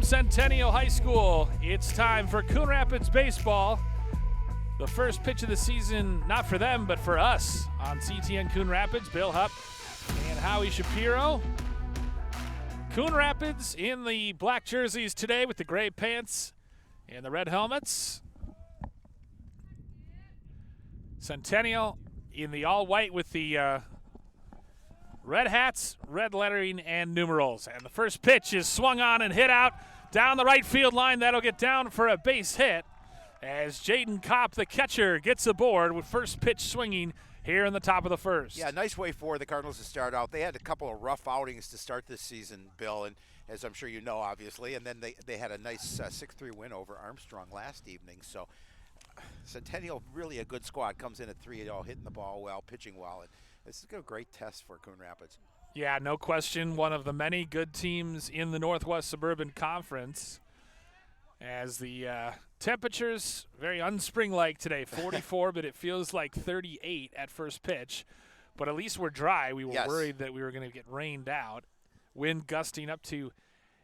Centennial High School. It's time for Coon Rapids baseball. The first pitch of the season, not for them, but for us on CTN Coon Rapids. Bill Hupp and Howie Shapiro. Coon Rapids in the black jerseys today with the gray pants and the red helmets. Centennial in the all-white with the red hats, red lettering, and numerals. And the first pitch is swung on and hit out down the right field line. That'll get down for a base hit as Jaden Kopp, the catcher, gets aboard with first pitch swinging here in the top of the first. Yeah, nice way for the Cardinals to start out. They had a couple of rough outings to start this season, Bill, and as I'm sure you know, obviously. And then they had a nice 6-3 win over Armstrong last evening. So Centennial, really a good squad, comes in at 3-0, hitting the ball well, pitching well. And this is a great test for Coon Rapids. Yeah, no question. One of the many good teams in the Northwest Suburban Conference. As the temperatures very unspring-like today, 44, but it feels like 38 at first pitch. But at least we're dry. We were worried that we were going to get rained out. Wind gusting up to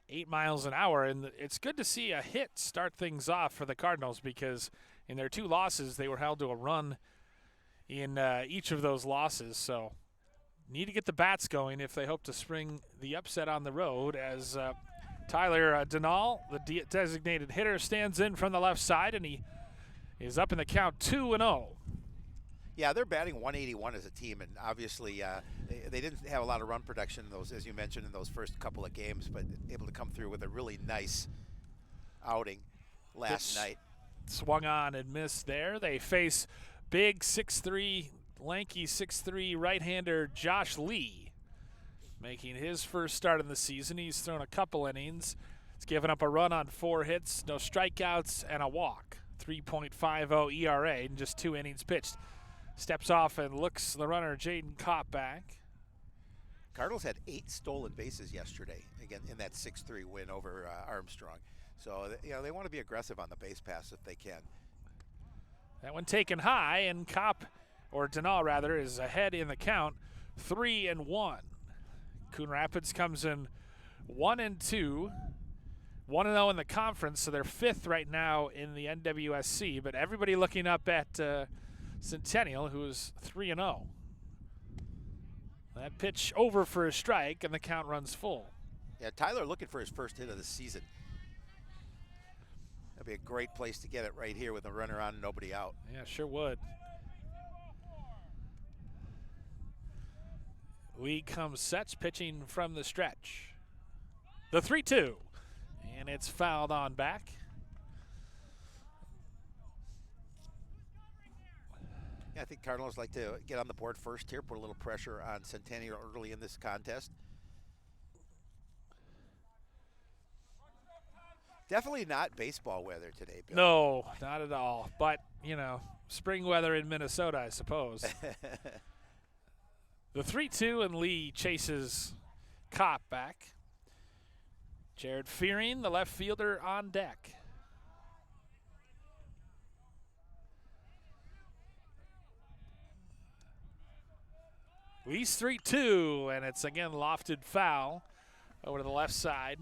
8 miles an hour. And it's good to see a hit start things off for the Cardinals because in their 2 losses, they were held to a run in each of those losses. So need to get the bats going if they hope to spring the upset on the road as Tyler Denal, the designated hitter, stands in from the left side, and he is up in the count 2-0. Yeah, they're batting 181 as a team, and obviously they didn't have a lot of run production in those, as you mentioned, in those first couple of games, but able to come through with a really nice outing last night. Swung on and missed there. They face big 6'3", lanky 6'3" right-hander Josh Lee, making his first start in the season. He's thrown a couple innings. He's given up a run on 4 hits, no strikeouts, and a walk. 3.50 ERA in just 2 innings pitched. Steps off and looks the runner, Jaden Kopp, back. Cardinals had 8 stolen bases yesterday, again, in that 6-3 win over Armstrong. So, they want to be aggressive on the base pass if they can. That one taken high, and Kopp, or Denal rather, is ahead in the count, 3-1. Coon Rapids comes in 1-2, 1-0 in the conference, so they're 5th right now in the NWSC. But everybody looking up at Centennial, who is 3-0. That pitch over for a strike, and the count runs full. Yeah, Tyler looking for his first hit of the season. That'd be a great place to get it right here with a runner on and nobody out. Yeah, sure would. Lee comes sets, pitching from the stretch. The 3-2, and it's fouled on back. Yeah, I think Cardinals like to get on the board first here, put a little pressure on Centennial early in this contest. Definitely not baseball weather today, Bill. No, not at all. But, spring weather in Minnesota, I suppose. The 3-2, and Lee chases Kopp back. Jared Fearing, the left fielder, on deck. Lee's 3-2, and it's again lofted foul over to the left side.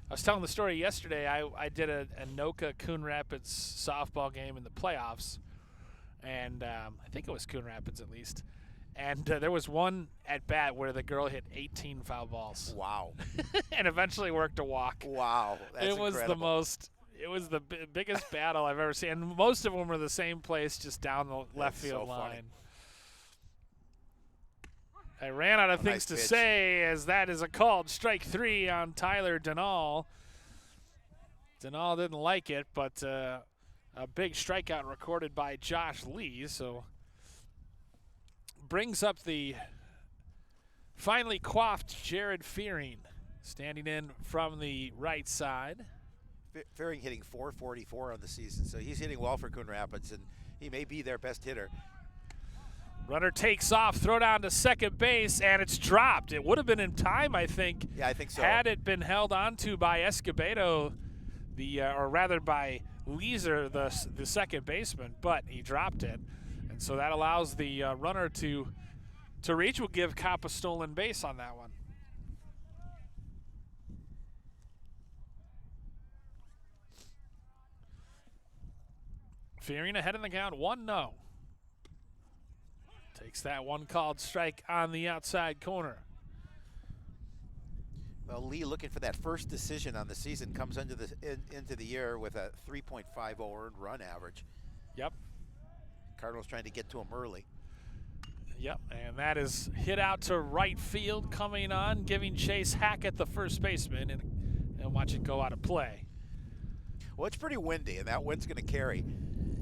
I was telling the story yesterday. I did a Anoka Coon Rapids softball game in the playoffs, and I think it was Coon Rapids at least. And there was one at bat where the girl hit 18 foul balls. Wow. And eventually worked a walk. Wow. That's incredible. It was the biggest battle I've ever seen. And most of them were the same place, just down the left field line. I ran out of things to say as that is a called strike 3 on Tyler Denal. Denal didn't like it, but a big strikeout recorded by Josh Lee, so brings up the finally coiffed Jared Fearing, standing in from the right side. Fearing hitting .444 on the season, so he's hitting well for Coon Rapids, and he may be their best hitter. Runner takes off, throw down to second base, and it's dropped. It would have been in time, I think. Yeah, I think so. Had it been held onto by Escobedo, or rather by Leeser, the second baseman, but he dropped it. And so that allows the runner to reach. Will give Kopp a stolen base on that one. Fearing ahead in the count, 1-0. Takes that one called strike on the outside corner. Well, Lee looking for that first decision on the season, comes into the year with a 3.50 earned run average. Yep. Cardinals trying to get to him early. Yep, and that is hit out to right field, coming on, giving Chase Hackett, the first baseman, and watch it go out of play. Well, it's pretty windy, and that wind's going to carry.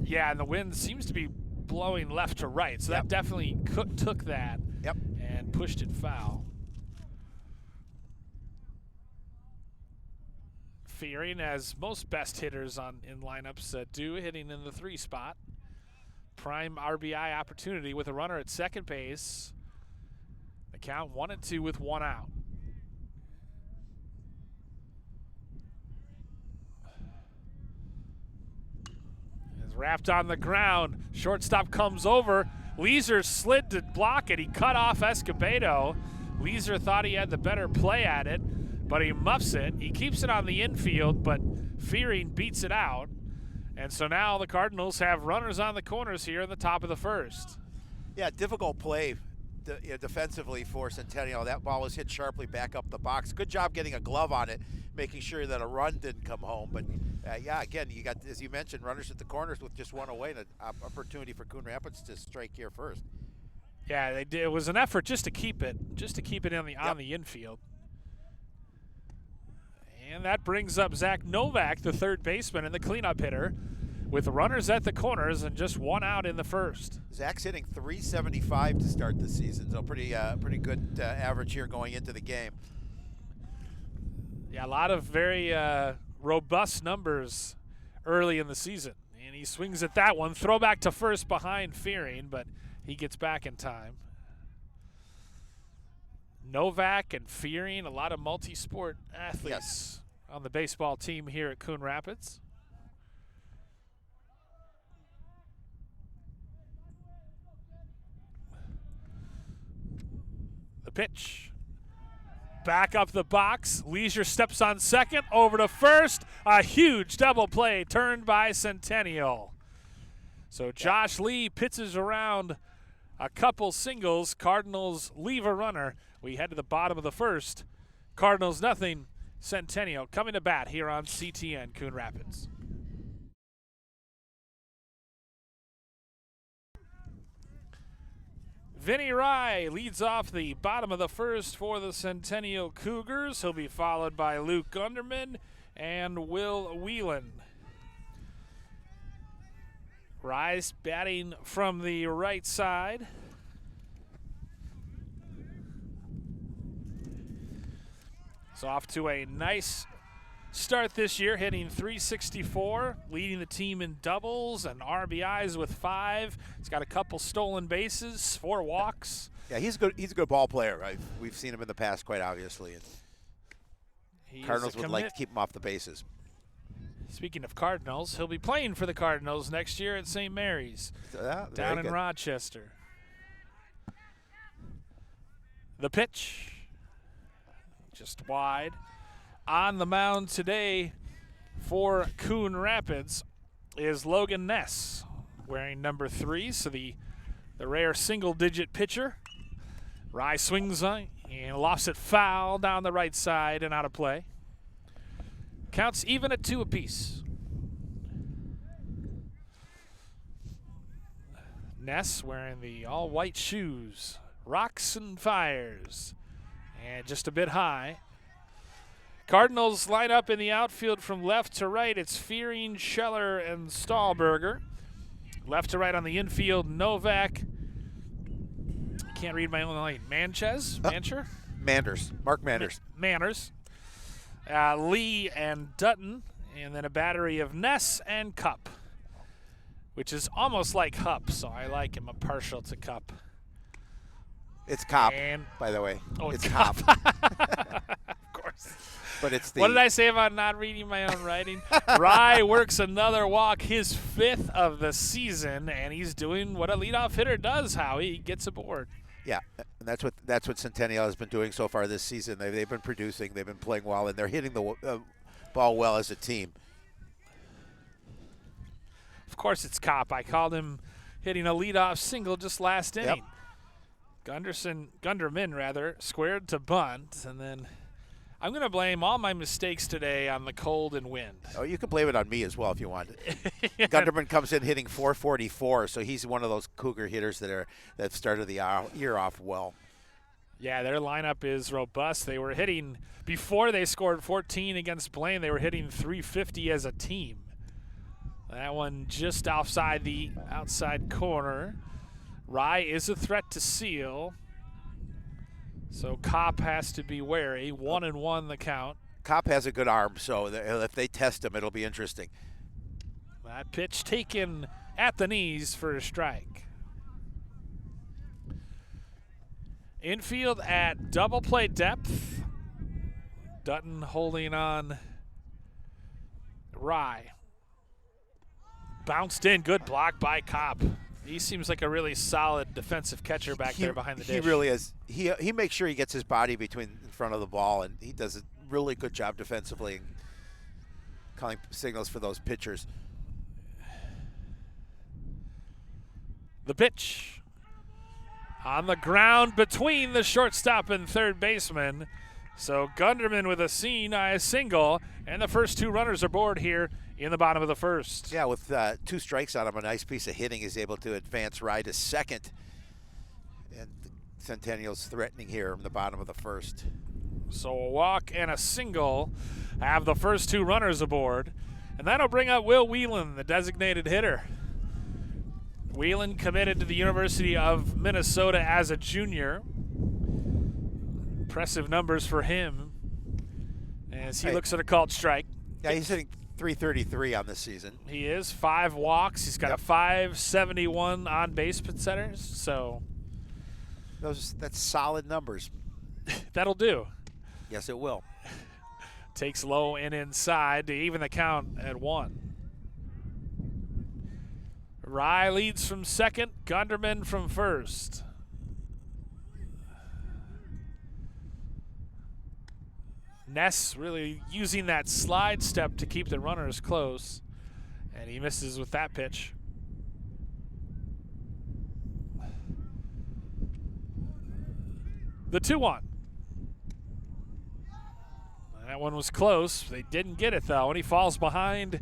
Yeah, and the wind seems to be blowing left to right, so that definitely took that and pushed it foul. Fearing, as most best hitters in lineups do, hitting in the 3 spot. Prime RBI opportunity with a runner at second base. The count 1-2 with 1 out. Is wrapped on the ground. Shortstop comes over. Leeser slid to block it. He cut off Escobedo. Leeser thought he had the better play at it, but he muffs it. He keeps it on the infield, but Fearing beats it out. And so now the Cardinals have runners on the corners here in the top of the first. Yeah, difficult play defensively for Centennial. That ball was hit sharply back up the box. Good job getting a glove on it, making sure that a run didn't come home. But yeah, again, you got, as you mentioned, runners at the corners with just 1 away, and an opportunity for Coon Rapids to strike here first. Yeah, they did. It was an effort just to keep it on the infield. And that brings up Zach Novak, the third baseman and the cleanup hitter, with runners at the corners and just 1 out in the first. Zach's hitting .375 to start the season, so pretty good average here going into the game. Yeah, a lot of very robust numbers early in the season. And he swings at that one. Throwback to first behind Fearing, but he gets back in time. Novak and Fearing, a lot of multi-sport athletes on the baseball team here at Coon Rapids. The pitch. Back up the box. Leisure steps on second, over to first. A huge double play turned by Centennial. So Josh Lee pitches around a couple singles. Cardinals leave a runner. We head to the bottom of the first. Cardinals nothing. Centennial coming to bat here on CTN Coon Rapids. Vinny Rye leads off the bottom of the first for the Centennial Cougars. He'll be followed by Luke Gunderman and Will Whelan. Rye's batting from the right side. So off to a nice start this year, hitting .364, leading the team in doubles and RBIs with 5. He's got a couple stolen bases, 4 walks. Yeah, he's good. He's a good ball player. Right? We've seen him in the past quite obviously. And Cardinals would like to keep him off the bases. Speaking of Cardinals, he'll be playing for the Cardinals next year at St. Mary's down in Rochester. The pitch. Just wide. On the mound today for Coon Rapids is Logan Ness, wearing number 3, so the rare single-digit pitcher. Rye swings on and lofts it foul down the right side and out of play. Counts even at 2 apiece. Ness wearing the all-white shoes, rocks and fires. And just a bit high. Cardinals line up in the outfield from left to right. It's Fearing, Scheller, and Stahlberger. Left to right on the infield, Novak. Can't read my own line. Mancher? Manders. Mark Manders. Manners. Lee and Dutton. And then a battery of Ness and Cup, which is almost like Hupp, so I like him. I'm partial to Cup. It's Cop, by the way. Oh, it's Cop. Of course. But it's the. What did I say about not reading my own writing? Rye works another walk, his 5th of the season, and he's doing what a leadoff hitter does, Howie. He gets aboard. Yeah, and that's what Centennial has been doing so far this season. They've been producing, they've been playing well, and they're hitting the ball well as a team. course it's Kopp. I called him hitting a leadoff single just last inning. Gunderman rather, squared to bunt, and then I'm going to blame all my mistakes today on the cold and wind. Oh, you can blame it on me as well if you want. Gunderman comes in hitting .444, so he's one of those Cougar hitters that started the year off well. Yeah, their lineup is robust. They were hitting, before they scored 14 against Blaine, they were hitting .350 as a team. That one just outside the outside corner. Rye is a threat to seal, so Kopp has to be wary. 1-1 the count. Kopp has a good arm, so if they test him, it'll be interesting. That pitch taken at the knees for a strike. Infield at double play depth. Dutton holding on Rye. Bounced in, good block by Kopp. He seems like a really solid defensive catcher back there behind the dish. He really is. He makes sure he gets his body in front of the ball, and he does a really good job defensively calling signals for those pitchers. The pitch on the ground between the shortstop and third baseman. So Gunderman with a single, and the first two runners aboard here in the bottom of the first. Yeah, with 2 strikes on him, a nice piece of hitting, is able to advance Rye to second. And Centennial's threatening here in the bottom of the first. So a walk and a single have the first two runners aboard. And that'll bring up Will Whelan, the designated hitter. Whelan committed to the University of Minnesota as a junior. Impressive numbers for him as he looks at a called strike. Yeah, he's hitting .333 on this season. He is. 5 walks. He's got a .571 on base percentage. So that's solid numbers. That'll do. Yes, it will. Takes low and inside to even the count at 1. Rye leads from second. Gunderman from first. Ness really using that slide step to keep the runners close, and he misses with that pitch. The 2-1. That one was close. They didn't get it, though, and he falls behind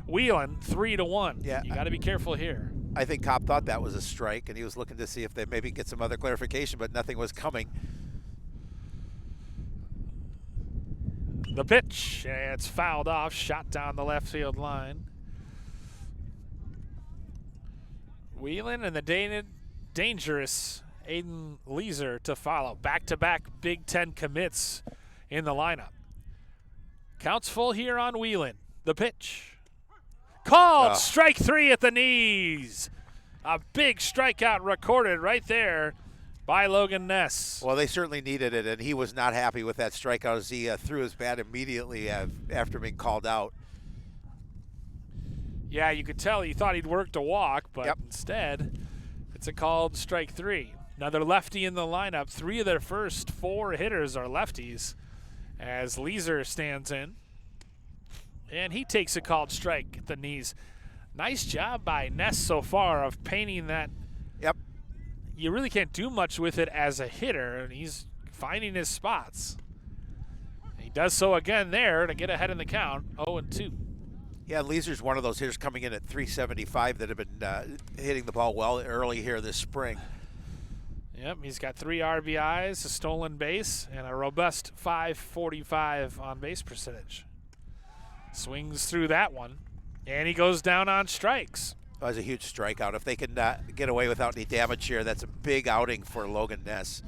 Whelan 3-1. Yeah, you got to be careful here. I think Kopp thought that was a strike, and he was looking to see if they maybe get some other clarification, but nothing was coming. The pitch, it's fouled off, shot down the left field line. Whelan and the dangerous Aiden Leeser to follow. Back-to-back Big Ten commits in the lineup. Counts full here on Whelan. The pitch. Called, strike 3 at the knees. A big strikeout recorded right there by Logan Ness. Well, they certainly needed it, and he was not happy with that strikeout as he threw his bat immediately after being called out. Yeah, you could tell he thought he'd worked a walk, but instead it's a called strike 3. Another lefty in the lineup. 3 of their first 4 hitters are lefties as Leeser stands in. And he takes a called strike at the knees. Nice job by Ness so far of painting that. Yep. You really can't do much with it as a hitter, and he's finding his spots. He does so again there to get ahead in the count, 0-2. Yeah, Leeser's one of those hitters coming in at .375 that have been hitting the ball well early here this spring. Yep, he's got 3 RBIs, a stolen base, and a robust .545 on base percentage. Swings through that one, and he goes down on strikes. That was a huge strikeout. If they can get away without any damage here, that's a big outing for Logan Ness.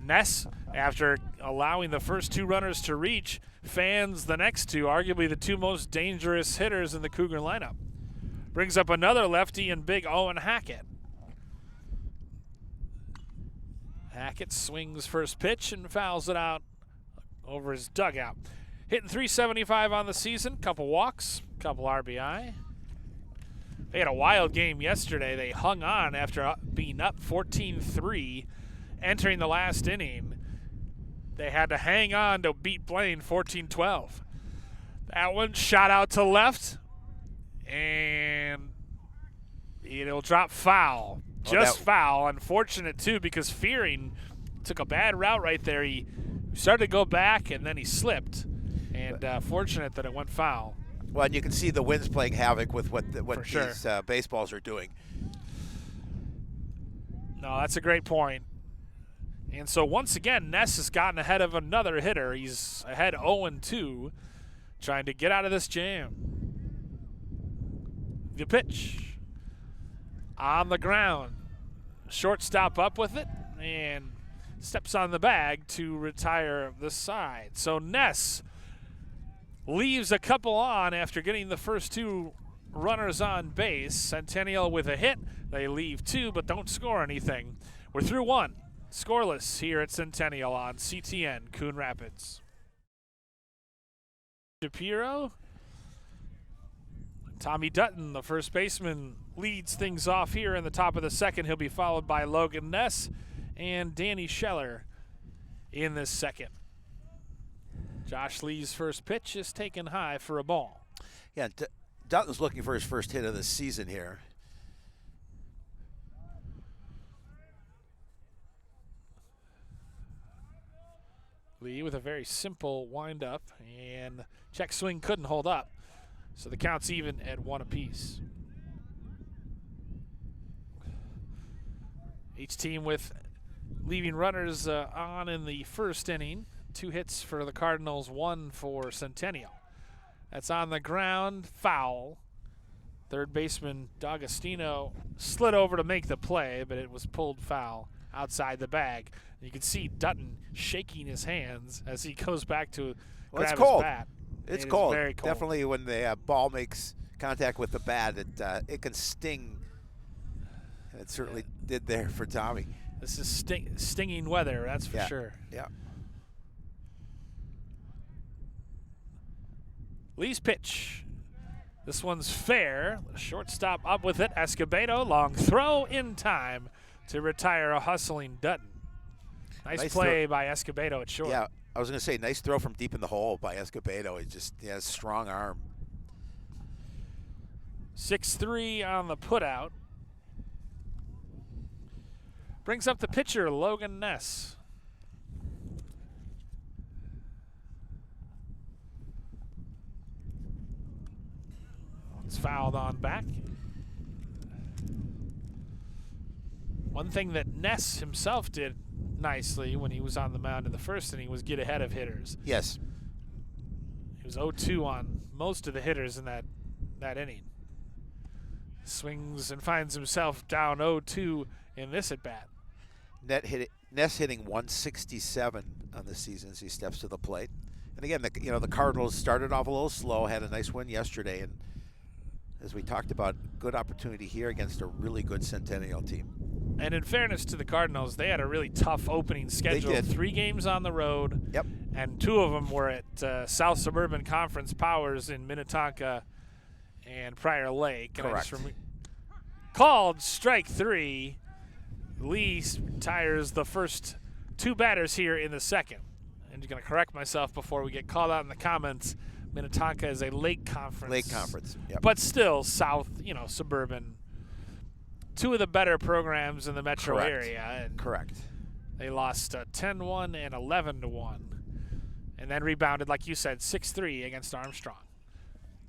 Ness, after allowing the first 2 runners to reach, fans the next 2, arguably the 2 most dangerous hitters in the Cougar lineup. Brings up another lefty in big Owen Hackett. Hackett swings first pitch and fouls it out over his dugout. Hitting .375 on the season, couple walks, couple RBI. They had a wild game yesterday. They hung on after being up 14-3 entering the last inning. They had to hang on to beat Blaine 14-12. That one shot out to left, and will drop foul. Oh, Just foul. Unfortunate, too, because Fearing took a bad route right there. He started to go back, and then he slipped. And fortunate that it went foul. Well, and you can see the wind's playing havoc with what sure. these baseballs are doing. No, that's a great point. And so once again, Ness has gotten ahead of another hitter. He's ahead 0-2, trying to get out of this jam. The pitch on the ground. Shortstop up with it and steps on the bag to retire the side. So Ness leaves a couple on after getting the first 2 runners on base. Centennial with a hit. They leave 2 but don't score anything. We're through 1. Scoreless here at Centennial on CTN Coon Rapids. Shapiro. Tommy Dutton, the first baseman, leads things off here in the top of the second. He'll be followed by Logan Ness and Danny Scheller in this second. Josh Lee's first pitch is taken high for a ball. Yeah, Dutton's looking for his first hit of the season here. Lee with a very simple windup, and check swing couldn't hold up. So the count's even at 1 apiece. Each team with leaving runners on in the first inning. 2 hits for the Cardinals, 1 for Centennial. That's on the ground, foul. Third baseman D'Agostino slid over to make the play, but it was pulled foul outside the bag. And you can see Dutton shaking his hands as he goes back to grab his bat. It's cold. Very cold. Definitely when the ball makes contact with the bat, it can sting. It certainly did there for Tommy. This is stinging weather, that's for sure. Yeah. Lee's pitch. This one's fair. Shortstop up with it. Escobedo, long throw in time to retire a hustling Dutton. Nice play by Escobedo at short. Yeah, I was going to say, nice throw from deep in the hole by Escobedo. He has a strong arm. 6-3 on the putout. Brings up the pitcher, Logan Ness. It's fouled on back. One thing that Ness himself did nicely when he was on the mound in the first inning was get ahead of hitters. Yes. He was 0-2 on most of the hitters in that inning. Swings and finds himself down 0-2 in this at-bat. Ness hitting 167 on the season as he steps to the plate. And again, the Cardinals started off a little slow, had a nice win yesterday, and as we talked about, good opportunity here against a really good Centennial team. And in fairness to the Cardinals, they had a really tough opening schedule. They did. 3 games on the road. Yep. And 2 of them were at South Suburban Conference Powers in Minnetonka and Prior Lake. Correct. Called strike 3. Lee tires the first 2 batters here in the second. And you're going to correct myself before we get called out in the comments. Minnetonka is a Lake Conference. Lake Conference, yep. But still South, suburban. 2 of the better programs in the metro area. And Correct. they lost 10-1 and 11-1. And then rebounded, like you said, 6-3 against Armstrong.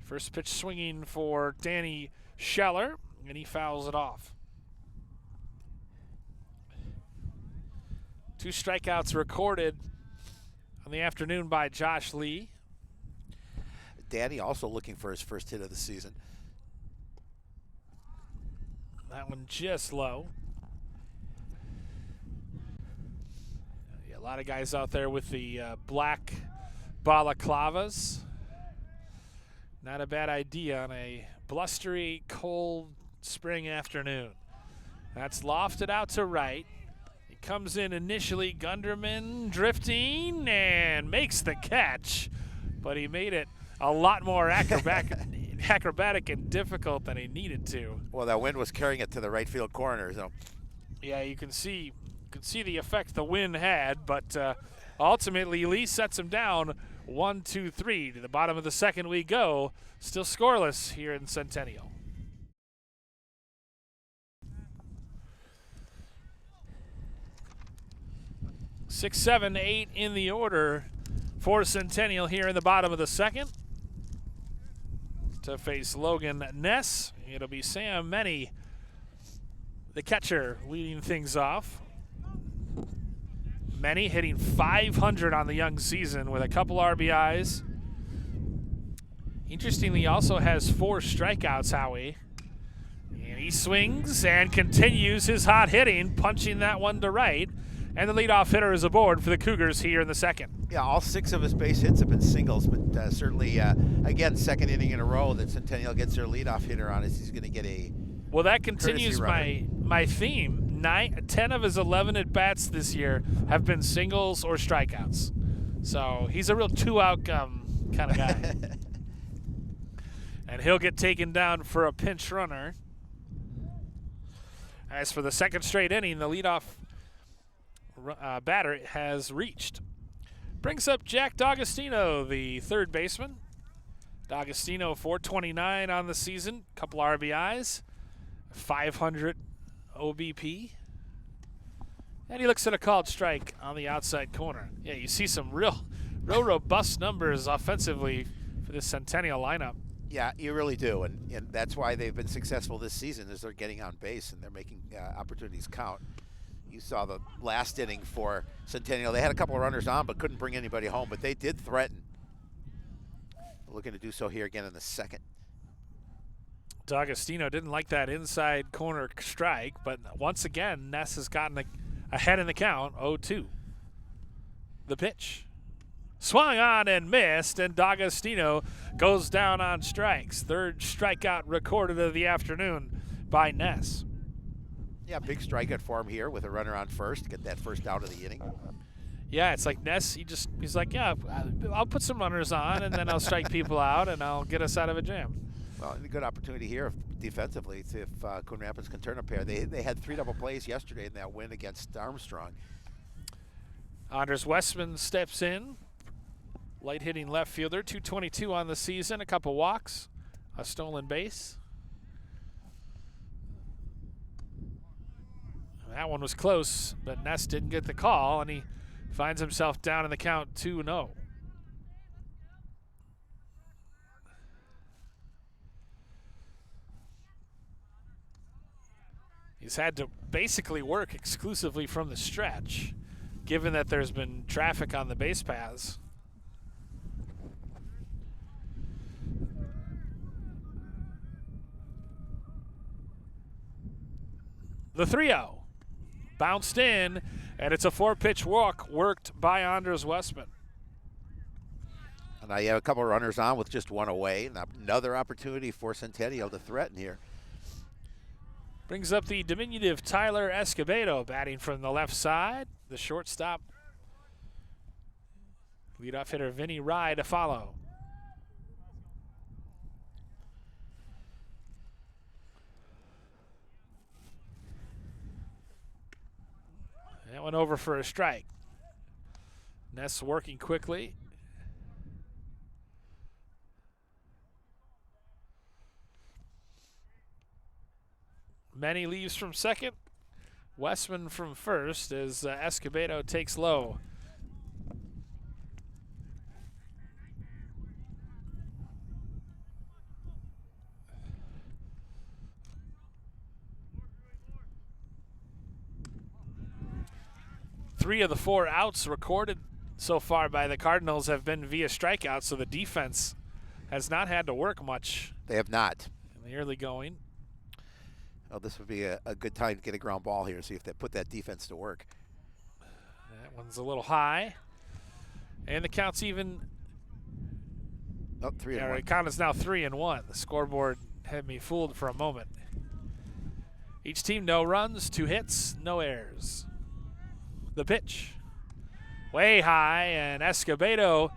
First pitch swinging for Danny Scheller, and he fouls it off. 2 strikeouts recorded on the afternoon by Josh Lee. Danny also looking for his first hit of the season. That one just low. Yeah, a lot of guys out there with the black balaclavas. Not a bad idea on a blustery, cold spring afternoon. That's lofted out to right. He comes in initially, Gunderman drifting and makes the catch, but he made it a lot more acrobatic and difficult than he needed to. Well, that wind was carrying it to the right field corner. So. Yeah, you can see the effect the wind had, but ultimately Lee sets him down 1-2-3. To the bottom of the second we go. Still scoreless here in Centennial. 6, 7, 8 in the order for Centennial here in the bottom of the second. To face Logan Ness, it'll be Sam Meny, the catcher, leading things off. Meny hitting .500 on the young season with a couple RBIs. Interestingly, he also has 4 strikeouts, Howie. And he swings and continues his hot hitting, punching that one to right. And the leadoff hitter is aboard for the Cougars here in the second. Yeah, all 6 of his base hits have been singles, but certainly, again, second inning in a row that Centennial gets their leadoff hitter on us. He's going to get a Well, that continues my theme. 10 of his 11 at-bats this year have been singles or strikeouts. So he's a real two-out kind of guy. And he'll get taken down for a pinch runner. As for the second straight inning, the leadoff batter has reached. Brings up Jack D'Agostino, the third baseman. D'Agostino, .429 on the season, couple RBIs, 500 OBP. And he looks at a called strike on the outside corner. Yeah, you see some real robust numbers offensively for this Centennial lineup. Yeah, you really do, and that's why they've been successful this season, is they're getting on base and they're making opportunities count. You saw the last inning for Centennial. They had a couple of runners on but couldn't bring anybody home, but they did threaten. Looking to do so here again in the second. D'Agostino didn't like that inside corner strike, but once again, Ness has gotten ahead in the count, 0-2. The pitch. Swung on and missed, and D'Agostino goes down on strikes. Third strikeout recorded of the afternoon by Ness. Yeah, big strikeout for him here with a runner on first to get that first out of the inning. Yeah, it's like Ness, he's like, yeah, I'll put some runners on, and then I'll strike people out, and I'll get us out of a jam. Well, a good opportunity here defensively to see if Coon Rapids can turn a pair. They had 3 double plays yesterday in that win against Armstrong. Anders Westman steps in. Light hitting left fielder, .222 on the season, a couple walks, a stolen base. That one was close, but Ness didn't get the call, and he finds himself down in the count 2-0. He's had to basically work exclusively from the stretch, given that there's been traffic on the base paths. The 3-0. Bounced in, and it's a 4-pitch walk worked by Anders Westman. And now you have a couple of runners on with just 1 away. Another opportunity for Centennial to threaten here. Brings up the diminutive Tyler Escobedo, batting from the left side. The shortstop. Leadoff hitter Vinny Rye to follow. That went over for a strike. Ness working quickly. Meny leaves from second. Westman from first as Escobedo takes low. Three of the 4 outs recorded so far by the Cardinals have been via strikeouts, so the defense has not had to work much. They have not. In the early going. Oh, this would be a good time to get a ground ball here, see if they put that defense to work. That one's a little high. And the count's even. Oh, 3-1. The count is now 3-1. The scoreboard had me fooled for a moment. Each team, no runs, 2 hits, no errors. The pitch. Way high, and Escobedo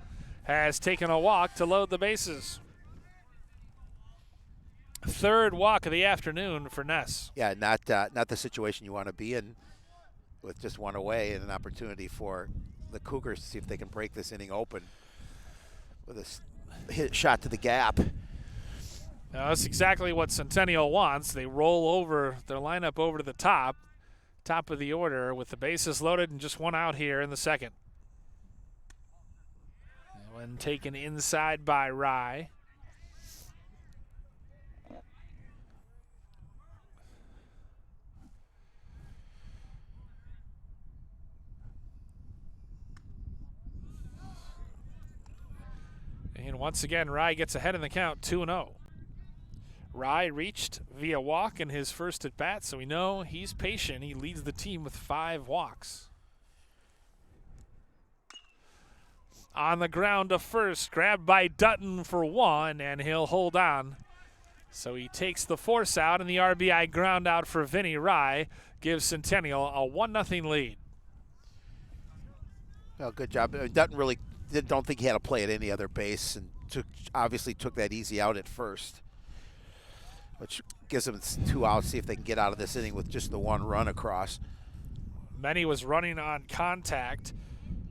has taken a walk to load the bases. Third walk of the afternoon for Ness. Yeah, not the situation you want to be in with just 1 away and an opportunity for the Cougars to see if they can break this inning open with a hit shot to the gap. Now, that's exactly what Centennial wants. They roll over their lineup over to the top, top of the order with the bases loaded and just one out here in the second. When taken inside by Rye. And once again, Rye gets ahead in the count, 2-0. Rye reached via walk in his first at bat, so we know he's patient. He leads the team with 5 walks. On the ground to first, grabbed by Dutton for 1, and he'll hold on. So he takes the force out, and the RBI ground out for Vinny Rye gives Centennial a 1-0 lead. Well, good job. Dutton really don't think he had to play at any other base, and obviously took that easy out at first, which gives them 2 outs. See if they can get out of this inning with just the 1 run across. Manny was running on contact.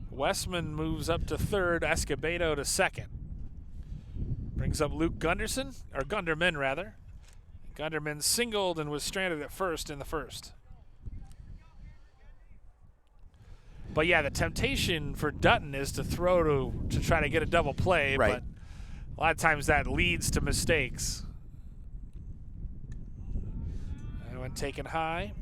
Westman moves up to third, Escobedo to second. Brings up Luke Gunderman. Gunderman singled and was stranded at first in the first. But yeah, the temptation for Dutton is to throw to try to get a double play, right. But a lot of times that leads to mistakes. And when taken high,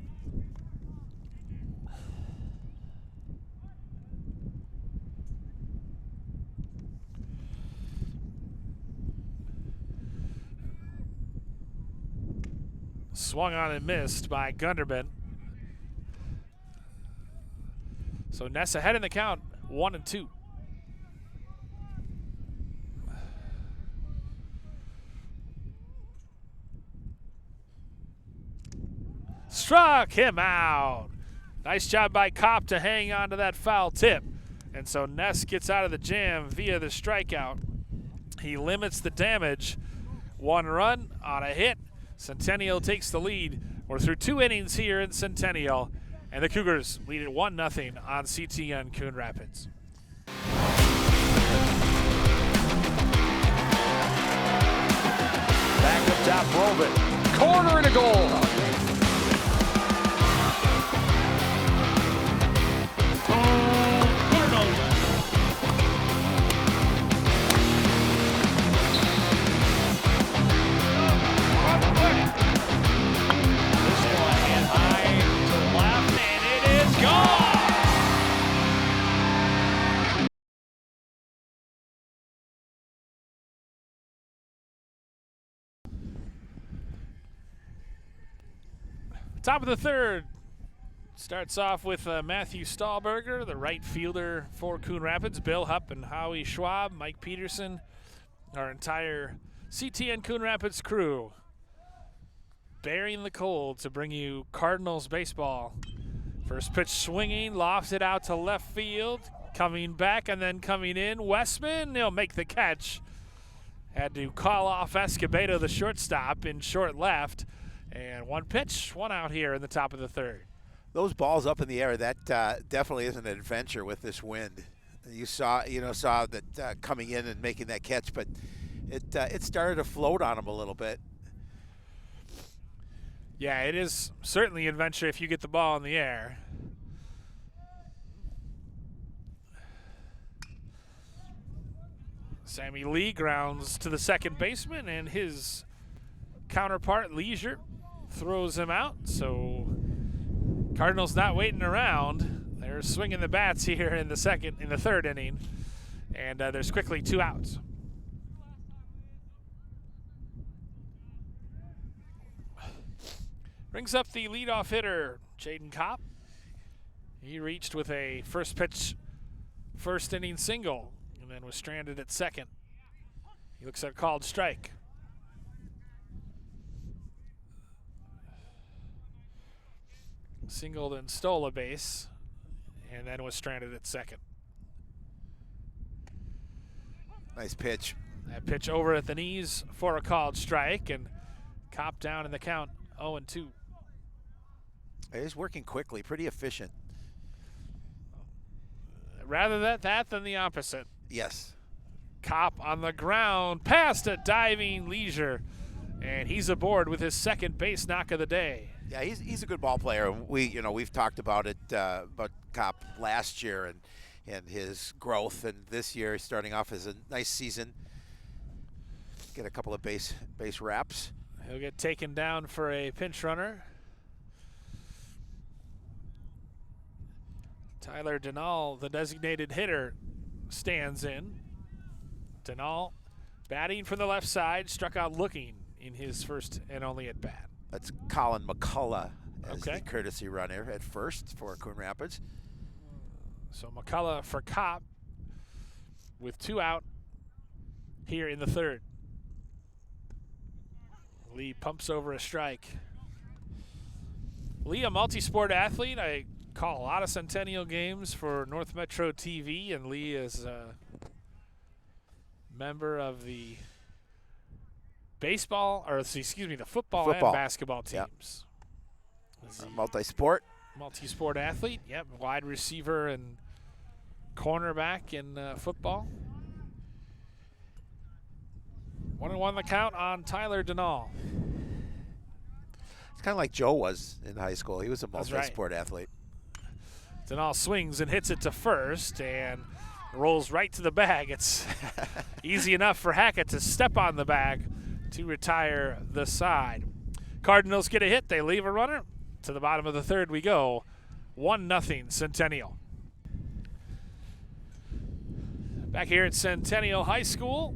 swung on and missed by Gunderman. So Ness ahead in the count, 1-2. Struck him out. Nice job by Kopp to hang on to that foul tip. And so Ness gets out of the jam via the strikeout. He limits the damage. 1 run on a hit. Centennial takes the lead. We're through 2 innings here in Centennial, and the Cougars lead at 1-0 on CTN Coon Rapids. Back up top, Robin. Corner and a goal. Top of the third starts off with Matthew Stahlberger, the right fielder for Coon Rapids. Bill Hupp and Howie Schwab, Mike Peterson, our entire CTN Coon Rapids crew bearing the cold to bring you Cardinals baseball. First pitch swinging, lofts it out to left field, coming back and then coming in. Westman, he'll make the catch. Had to call off Escobedo, the shortstop, in short left. And 1 pitch, 1 out here in the top of the third. Those balls up in the air, that definitely is an adventure with this wind. You saw that coming in and making that catch, but it started to float on him a little bit. Yeah, it is certainly an adventure if you get the ball in the air. Sammy Lee grounds to the second baseman, and his counterpart, Leisure, throws him out. So Cardinals not waiting around. They're swinging the bats here in the third inning, and there's quickly 2 outs. Brings up the leadoff hitter, Jaden Kopp. He reached with a first pitch, first inning single, and then was stranded at second. He looks at a called strike. Singled and stole a base, and then was stranded at second. Nice pitch. That pitch over at the knees for a called strike, and Kopp down in the count, 0-2. He's working quickly, pretty efficient. Rather that than the opposite. Yes. Kopp on the ground, past a diving Leisure, and he's aboard with his second base knock of the day. Yeah, he's a good ball player. We've talked about it about Kopp last year and his growth, and this year starting off as a nice season. Get a couple of base wraps. He'll get taken down for a pinch runner. Tyler Denal, the designated hitter, stands in. Denal batting from the left side, struck out looking in his first and only at bat. That's Colin McCullough as Okay. the courtesy runner at first for Coon Rapids. So McCullough for Kopp with 2 out here in the third. Lee pumps over a strike. Lee, a multi-sport athlete. I call a lot of Centennial games for North Metro TV, and Lee is a member of the the football and basketball teams. Yep. Multi-sport. Multi-sport athlete, yep, wide receiver and cornerback in football. 1-1 the count on Tyler Denal. It's kind of like Joe was in high school. He was a multi-sport athlete. Denal swings and hits it to first and rolls right to the bag. It's easy enough for Hackett to step on the bag to retire the side. Cardinals get a hit. They leave a runner. To the bottom of the third we go. 1-0 Centennial. Back here at Centennial High School.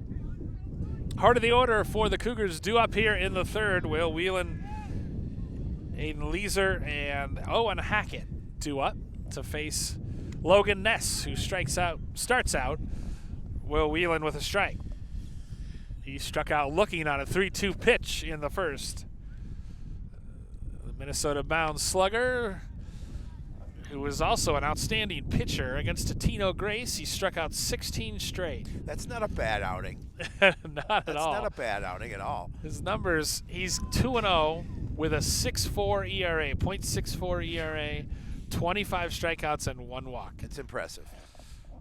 Heart of the order for the Cougars due up here in the third. Will Whelan, Aiden Leeser, and Owen Hackett due up to face Logan Ness, who starts out Will Whelan with a strike. He struck out looking on a 3-2 pitch in the first. The Minnesota-bound slugger, who was also an outstanding pitcher against Tino Grace. He struck out 16 straight. That's not a bad outing. Not at That's all. not a bad outing at all. His numbers, he's 2-0 with a 6.4 ERA, .64 ERA, 25 strikeouts and 1 walk. It's impressive.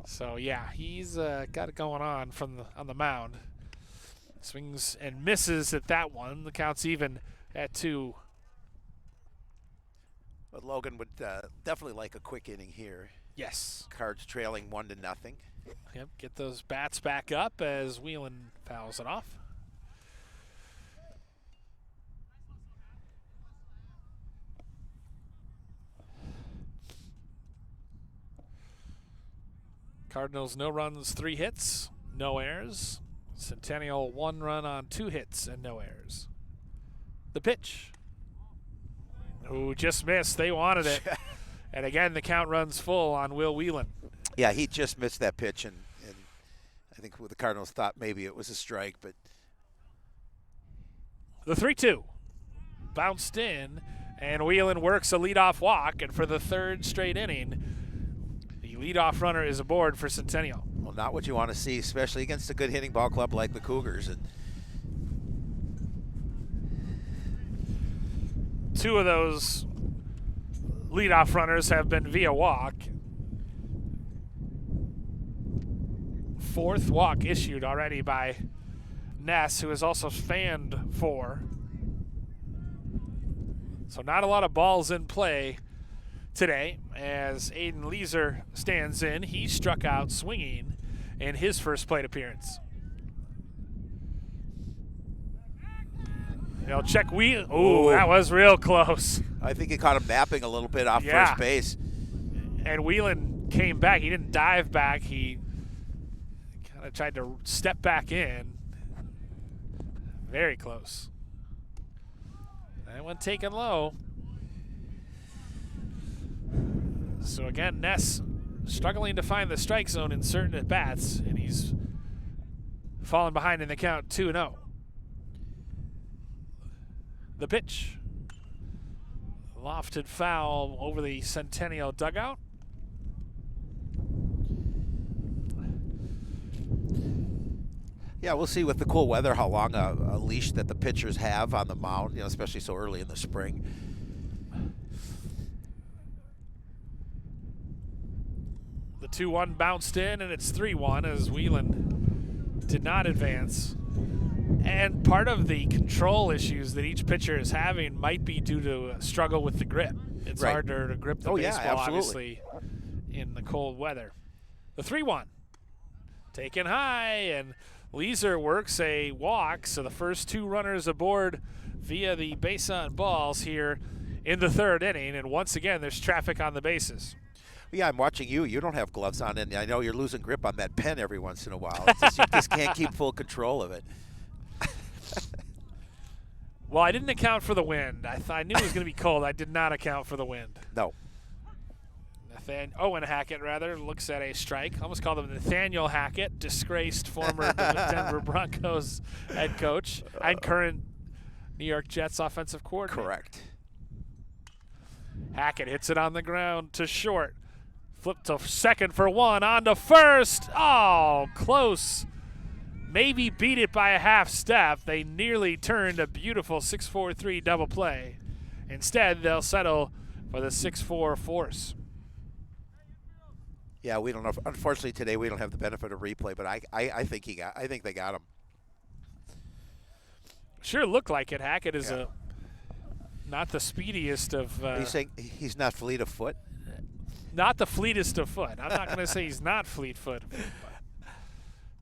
So yeah, he's got it going on on the mound. Swings and misses at that one. The count's even at 2. But Logan would definitely like a quick inning here. Yes. Cards trailing 1-0. Yep. Get those bats back up as Whelan fouls it off. Cardinals no runs, 3 hits, no errors. Centennial 1 run on 2 hits and no errors. The pitch. Who just missed. They wanted it. And again, the count runs full on Will Whelan. Yeah, he just missed that pitch, and I think the Cardinals thought maybe it was a strike, but the 3-2 bounced in, and Whelan works a leadoff walk, and for the 3rd straight inning, the leadoff runner is aboard for Centennial. well, not what you want to see, especially against a good hitting ball club like the Cougars. And 2 of those leadoff runners have been via walk. 4th walk issued already by Ness, who is also fanned 4. So not a lot of balls in play today as Aiden Leeser stands in. He struck out swinging in his first plate appearance. They'll check Whelan. Ooh, that was real close. I think he caught him napping a little bit off Yeah. first base. And Whelan came back. He didn't dive back. He kind of tried to step back in. Very close. That one taken low. So again, Ness struggling to find the strike zone in certain at-bats, and he's fallen behind in the count 2-0. The pitch. Lofted foul over the Centennial dugout. Yeah, we'll see with the cool weather how long a leash that the pitchers have on the mound, you know, especially so early in the spring. The 2-1 bounced in, and it's 3-1 as Whelan did not advance. And part of the control issues that each pitcher is having might be due to a struggle with the grip. It's Right. harder to grip the Oh, yeah, baseball, absolutely. obviously, in the cold weather. The 3-1. Taken high, and Leeser works a walk, so the first 2 runners aboard via the base on balls here in the 3rd inning, and once again there's traffic on the bases. Yeah, I'm watching you. You don't have gloves on, and I know you're losing grip on that pen every once in a while. It's just, you just can't keep full control of it. Well, I didn't account for the wind. I knew it was going to be cold. I did not account for the wind. No. Owen Hackett, rather, looks at a strike. Almost called him Nathaniel Hackett, disgraced former Denver Broncos head coach and current New York Jets offensive coordinator. Correct. Hackett hits it on the ground to short. Flip to second for 1, on to first. Oh, close. Maybe beat it by a half step. They nearly turned a beautiful 6-4-3 double play. Instead, they'll settle for the 6-4 force. Yeah, we don't know. Unfortunately, today we don't have the benefit of replay, but I think they got him. Sure looked like it. Hackett is not the speediest of. Are you saying he's not fleet of foot? Not the fleetest of foot. I'm not going to say he's not fleet-foot.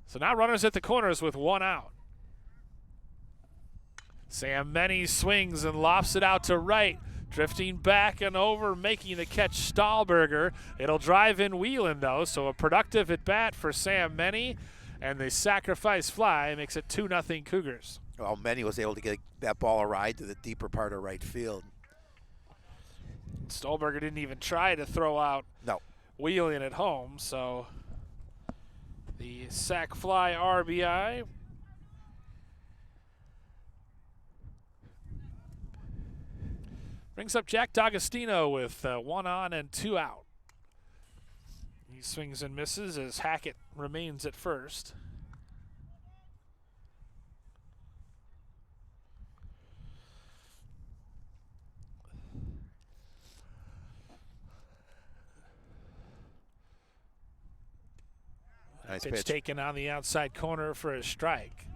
So now runners at the corners with 1 out. Sam Meny swings and lofts it out to right. Drifting back and over, making the catch, Stahlberger. It'll drive in Wheelan, though, so a productive at-bat for Sam Meny, and the sacrifice fly makes it 2-0 Cougars. Well, Meny was able to get that ball a ride to the deeper part of right field. Stahlberger didn't even try to throw out No. Wheelan at home, so the sac fly RBI. Brings up Jack D'Agostino with 1 on and 2 out. He swings and misses as Hackett remains at first. Nice pitch pitch. taken on the outside corner for a strike.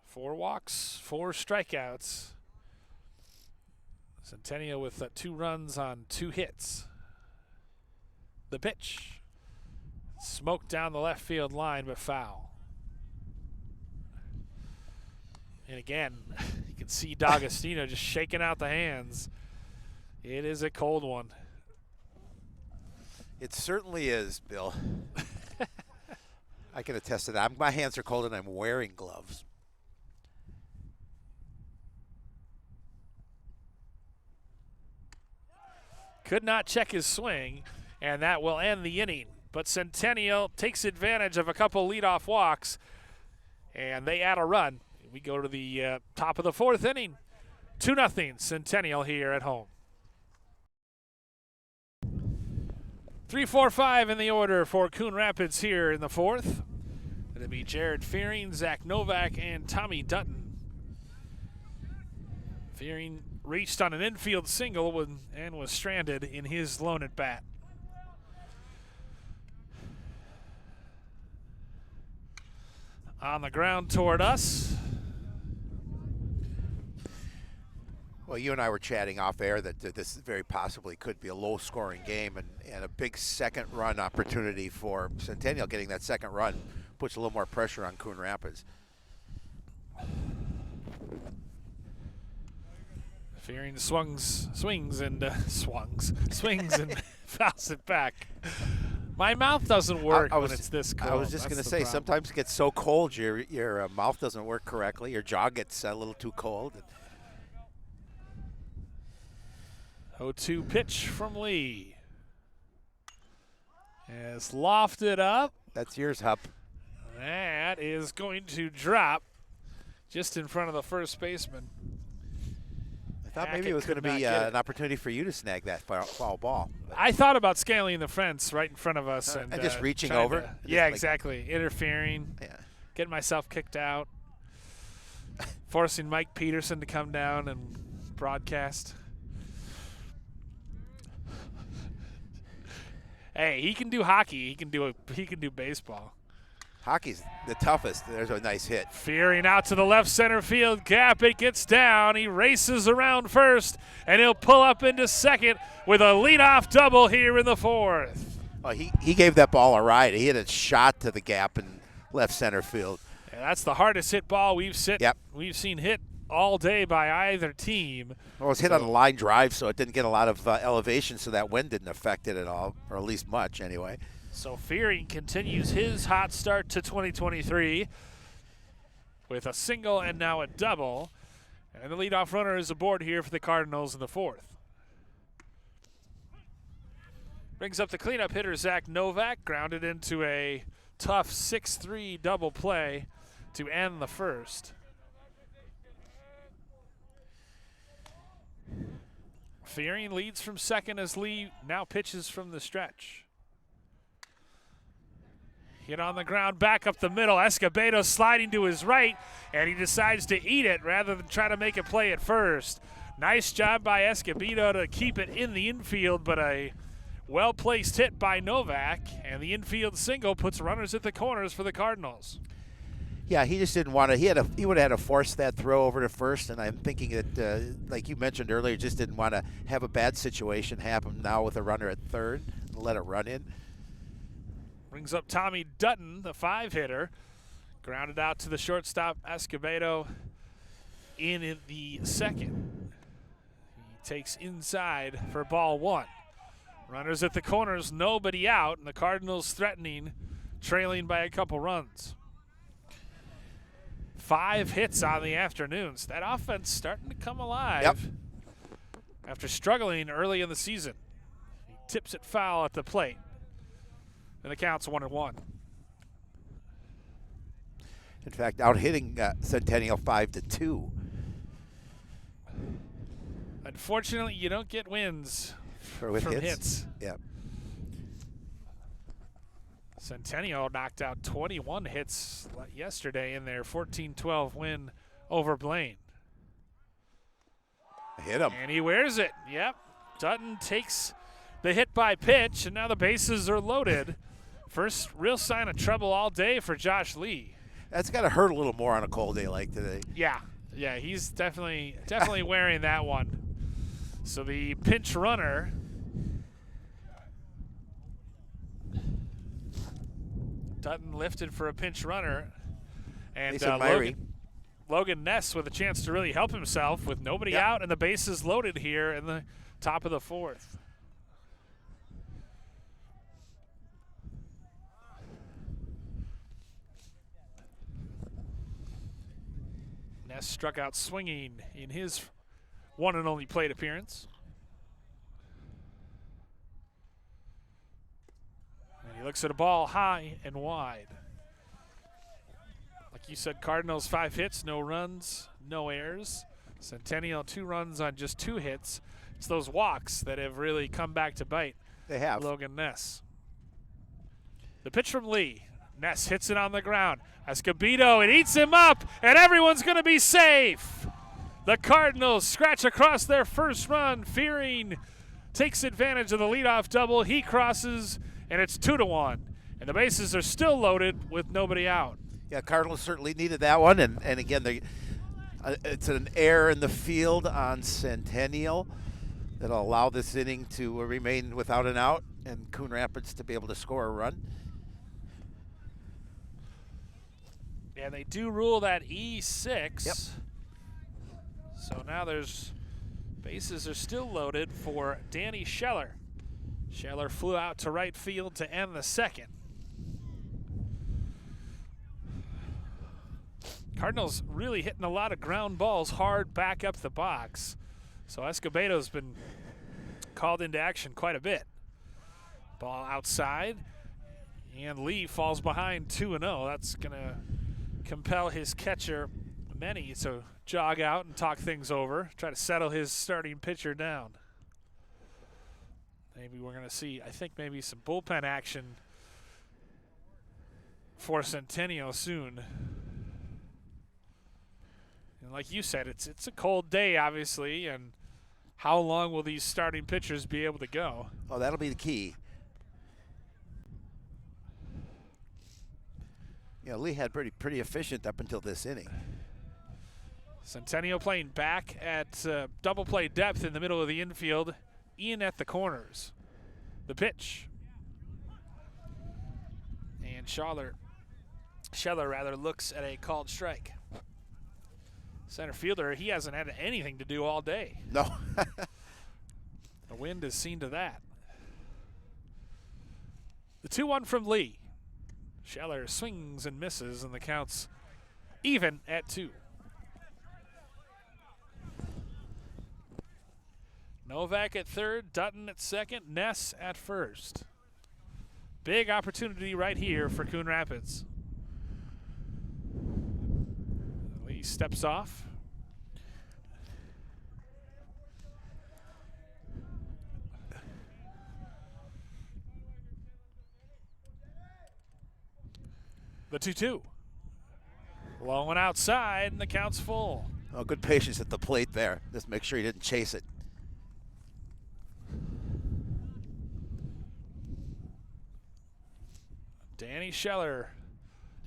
4 walks, 4 strikeouts. Centennial with 2 runs on 2 hits. The pitch. Smoked down the left field line, but foul. And again, you can see D'Agostino just shaking out the hands. It is a cold one. It certainly is, Bill. I can attest to that. My hands are cold and I'm wearing gloves. Could not check his swing, and that will end the inning. But Centennial takes advantage of a couple leadoff walks, and they add a run. We go to the top of the 4th inning. 2-0 Centennial here at home. 3-4-5 in the order for Coon Rapids here in the 4th. It'll be Jared Fearing, Zach Novak, and Tommy Dutton. Fearing reached on an infield single and was stranded in his lone at bat. On the ground toward us. Well, you and I were chatting off air that this very possibly could be a low-scoring game, and a big second run opportunity for Centennial. Getting that second run puts a little more pressure on Coon Rapids. Fearing swings and fouls it back. My mouth doesn't work when it's this cold. I was just going to say, sometimes it gets so cold, your mouth doesn't work correctly. Your jaw gets a little too cold. 0-2 pitch from Lee. As lofted up. That's yours, Hup. That is going to drop just in front of the first baseman. I thought maybe it was going to be an opportunity for you to snag that foul ball. I thought about scaling the fence right in front of us. And just reaching over? Yeah, exactly. Interfering. Yeah. Getting myself kicked out. Forcing Mike Peterson to come down and broadcast. Hey, he can do hockey. He can do baseball. Hockey's the toughest. There's a nice hit. Fearing out to the left center field gap. It gets down. He races around first, and he'll pull up into second with a leadoff double here in the fourth. Oh, he gave that ball a ride. He hit a shot to the gap in left center field. And that's the hardest hit ball we've seen hit all day by either team. Well, it was hit on a line drive, so it didn't get a lot of elevation, so that wind didn't affect it at all, or at least much anyway. So Fearing continues his hot start to 2023 with a single and now a double. And the leadoff runner is aboard here for the Cardinals in the fourth. Brings up the cleanup hitter, Zach Novak, grounded into a tough 6-3 double play to end the first. Fearing leads from second as Lee now pitches from the stretch. Hit on the ground, back up the middle. Escobedo sliding to his right, and he decides to eat it rather than try to make a play at first. Nice job by Escobedo to keep it in the infield, but a well-placed hit by Novak, and the infield single puts runners at the corners for the Cardinals. Yeah, he just didn't want to. He would have had to force that throw over to first, and I'm thinking that, like you mentioned earlier, just didn't want to have a bad situation happen now with a runner at third and let it run in. Brings up Tommy Dutton, the 5-hitter. Grounded out to the shortstop, Escobedo, in the second. He takes inside for ball one. Runners at the corners, nobody out, and the Cardinals threatening, trailing by a couple runs. 5 hits on the afternoon. So that offense starting to come alive after struggling early in the season. He tips it foul at the plate. And the count's 1-1. In fact, out hitting Centennial 5-2. Unfortunately, you don't get wins from hits. Yeah. Centennial knocked out 21 hits yesterday in their 14-12 win over Blaine. Hit him. And he wears it. Yep. Dutton takes the hit by pitch, and now the bases are loaded. First real sign of trouble all day for Josh Lee. That's got to hurt a little more on a cold day like today. Yeah, he's definitely wearing that one. So the pinch runner Dutton lifted for a pinch runner, and Logan Ness with a chance to really help himself with nobody out and the bases loaded here in the top of the fourth. Ness struck out swinging in his one and only plate appearance. And he looks at a ball high and wide. Like you said, Cardinals 5 hits, no runs, no errors. Centennial 2 runs on just 2 hits. It's those walks that have really come back to bite. They have. Logan Ness. The pitch from Lee. Ness hits it on the ground. Escobedo, it eats him up, and everyone's going to be safe. The Cardinals scratch across their first run. Fearing takes advantage of the leadoff double. He crosses, and it's 2-1. And the bases are still loaded with nobody out. Yeah, Cardinals certainly needed that one. And again, it's an error in the field on Centennial that'll allow this inning to remain without an out and Coon Rapids to be able to score a run. And they do rule that E6. Yep. So now bases are still loaded for Danny Scheller. Scheller flew out to right field to end the second. Cardinals really hitting a lot of ground balls hard back up the box. So Escobedo's been called into action quite a bit. Ball outside, and Lee falls behind 2-0. That's going to compel his catcher, Menny, to jog out and talk things over, try to settle his starting pitcher down. Maybe we're going to see, I think, maybe some bullpen action for Centennial soon. And like you said, it's a cold day, obviously, and how long will these starting pitchers be able to go? Oh, that'll be the key. Yeah, Lee had pretty efficient up until this inning. Centennial playing back at double play depth in the middle of the infield. Ian at the corners. The pitch. And Scheller looks at a called strike. Center fielder, he hasn't had anything to do all day. No. The wind has seen to that. The 2-1 from Lee. Scheller swings and misses, and the count's even at 2. Novak at third, Dutton at second, Ness at first. Big opportunity right here for Coon Rapids. Lee steps off. The 2-2. Low one outside, and the count's full. Oh, good patience at the plate there. Just make sure he didn't chase it. Danny Scheller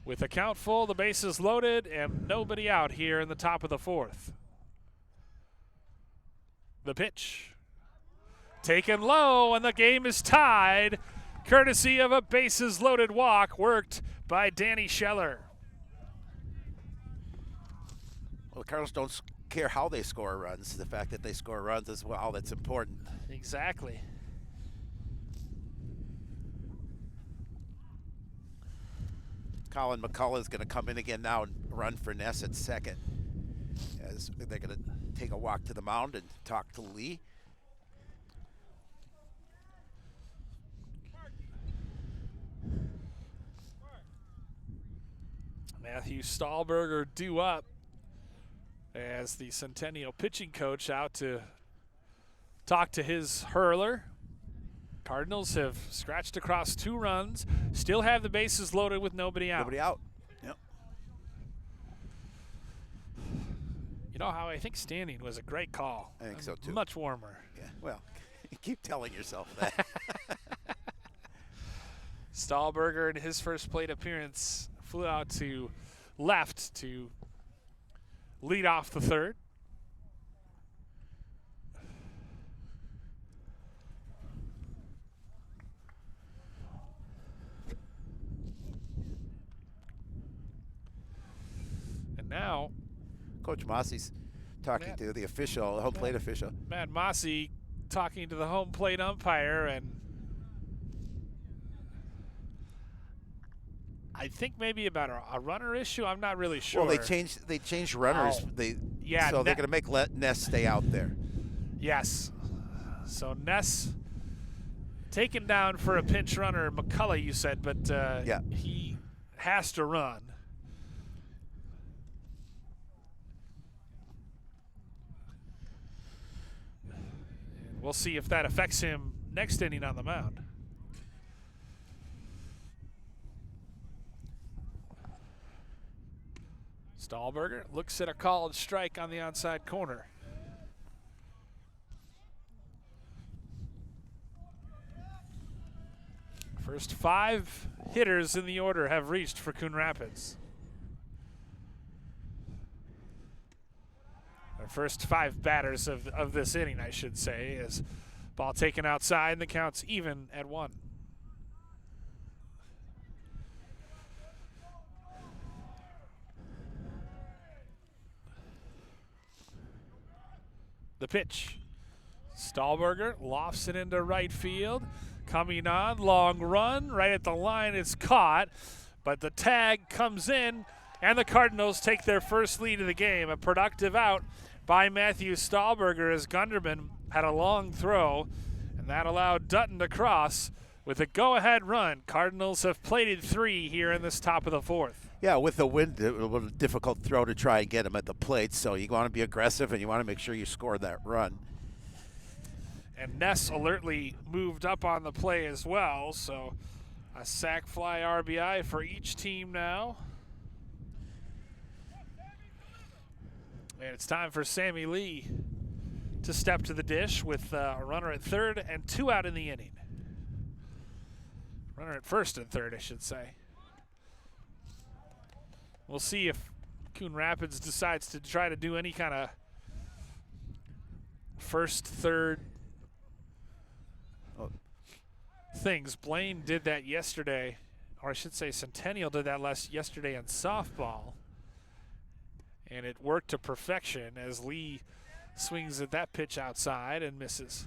with the count full, the bases loaded, and nobody out here in the top of the 4th. The pitch. Taken low, and the game is tied, courtesy of a bases loaded walk worked by Danny Scheller. Well, the Cardinals don't care how they score runs. The fact that they score runs is all that's important. Exactly. Colin McCullough is going to come in again now and run for Ness at second, as they're going to take a walk to the mound and talk to Lee. Matthew Stahlberger due up as the Centennial pitching coach out to talk to his hurler. Cardinals have scratched across 2 runs, still have the bases loaded with nobody out. Nobody out. Yep. You know how I think standing was a great call. I think so too. Much warmer. Yeah. Well, keep telling yourself that. Stahlberger in his first plate appearance flew out to left to lead off the 3rd. And now Coach Mossy's talking to the official, the home plate official. Matt Mossy talking to the home plate umpire, and I think maybe about a runner issue. I'm not really sure. Well, they changed runners. Oh. So they're going to make Ness stay out there. Yes. So Ness taken down for a pinch runner. McCullough, you said, but yeah, he has to run. We'll see if that affects him next inning on the mound. Stahlberger looks at a called strike on the outside corner. First 5 hitters in the order have reached for Coon Rapids. Our first 5 batters of this inning, I should say, is ball taken outside, and the count's even at 1. The pitch. Stahlberger lofts it into right field. Coming on, long run, right at the line, it's caught, but the tag comes in, and the Cardinals take their first lead of the game. A productive out by Matthew Stahlberger as Gunderman had a long throw, and that allowed Dutton to cross with a go-ahead run. Cardinals have plated 3 here in this top of the 4th. Yeah, with the wind, it was a difficult throw to try and get him at the plate, so you want to be aggressive and you want to make sure you score that run. And Ness alertly moved up on the play as well, so a sac fly RBI for each team now. And it's time for Sammy Lee to step to the dish with a runner at third and 2 out in the inning. Runner at first and third, I should say. We'll see if Coon Rapids decides to try to do any kind of first, third things. Blaine did that yesterday, or I should say Centennial did that yesterday in softball, and it worked to perfection as Lee swings at that pitch outside and misses.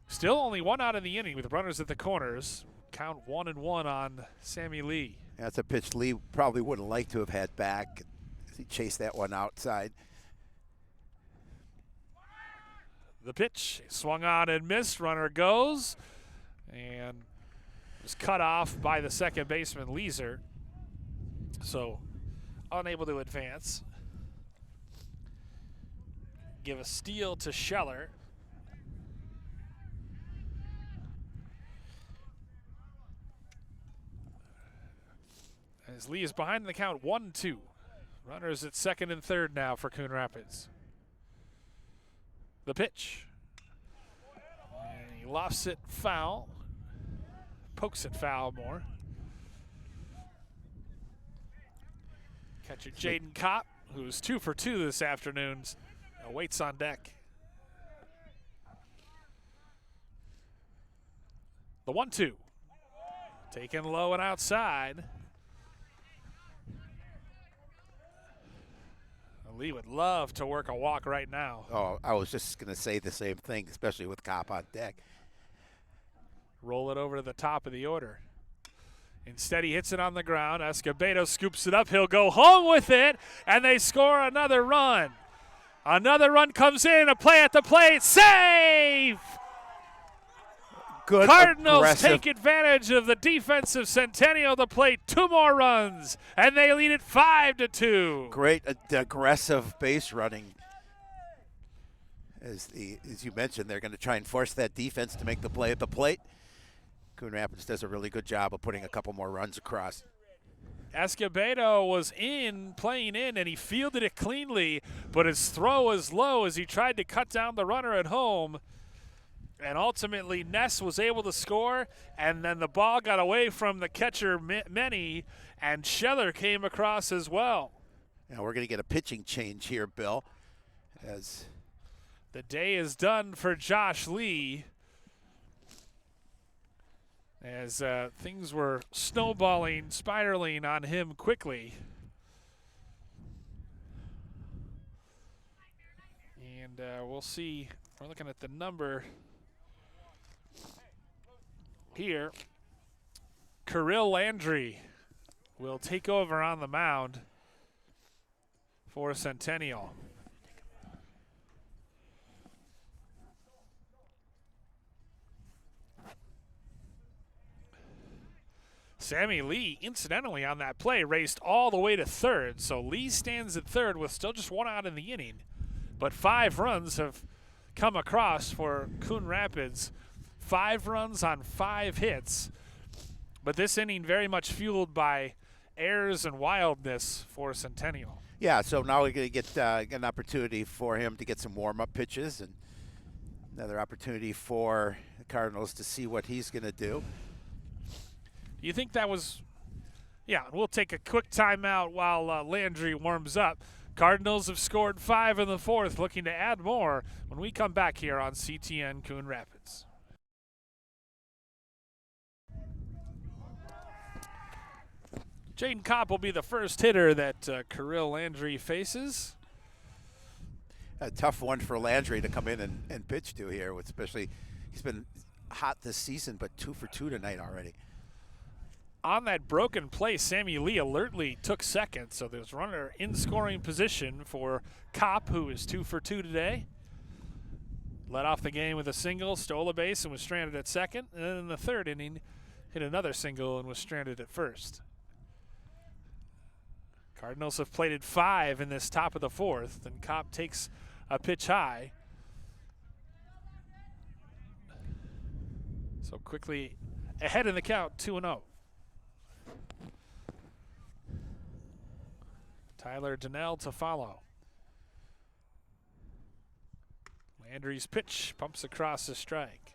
Still only one out in the inning with runners at the corners. Count 1-1 on Sammy Lee. That's a pitch Lee probably would have liked to have had back. He chased that one outside. The pitch swung on and missed. Runner goes and was cut off by the second baseman, Leeser. So unable to advance. Give a steal to Scheller. As Lee is behind in the count 1-2. Runners at second and third now for Coon Rapids. The pitch. And he lofts it foul. Pokes it foul more. Catcher Jaden Kopp, who's 2 for 2 this afternoon, waits on deck. The 1-2. Taken low and outside. Lee would love to work a walk right now. Oh, I was just going to say the same thing, especially with Kopp on deck. Roll it over to the top of the order. Instead, he hits it on the ground. Escobedo scoops it up. He'll go home with it, and they score another run. Another run comes in, a play at the plate. Save! Good, Cardinals aggressive. take advantage of the defensive Centennial to play 2 more runs, and they lead it 5-2. Great aggressive base running. As you mentioned, they're going to try and force that defense to make the play at the plate. Coon Rapids does a really good job of putting a couple more runs across. Escobedo was playing in, and he fielded it cleanly, but his throw was low as he tried to cut down the runner at home. And ultimately, Ness was able to score, and then the ball got away from the catcher, Many, and Scheller came across as well. Now we're going to get a pitching change here, Bill. As the day is done for Josh Lee, as things were snowballing, spiraling on him quickly. And we'll see. We're looking at the number here. Kirill Landry will take over on the mound for Centennial. Sammy Lee, incidentally, on that play, raced all the way to third. So Lee stands at third with still just 1 out in the inning. But 5 runs have come across for Coon Rapids. 5 runs on 5 hits. But this inning very much fueled by errors and wildness for Centennial. yeah, so now we're going to get an opportunity for him to get some warm-up pitches and another opportunity for the Cardinals to see what he's going to do. Do you think that was – yeah, we'll take a quick timeout while Landry warms up. Cardinals have scored 5 in the 4th, looking to add more when we come back here on CTN Coon Rapids. Jaden Kopp will be the first hitter that Kirill Landry faces. A tough one for Landry to come in and pitch to here, especially he's been hot this season, but 2 for 2 tonight already. On that broken play, Sammy Lee alertly took second, so there's runner in scoring position for Kopp, who is 2 for 2 today. Led off the game with a single, stole a base, and was stranded at second. And then in the 3rd inning, hit another single and was stranded at first. Cardinals have plated 5 in this top of the 4th, and Kopp takes a pitch high. So quickly ahead in the count, 2-0. Tyler Donnell to follow. Landry's pitch pumps across the strike.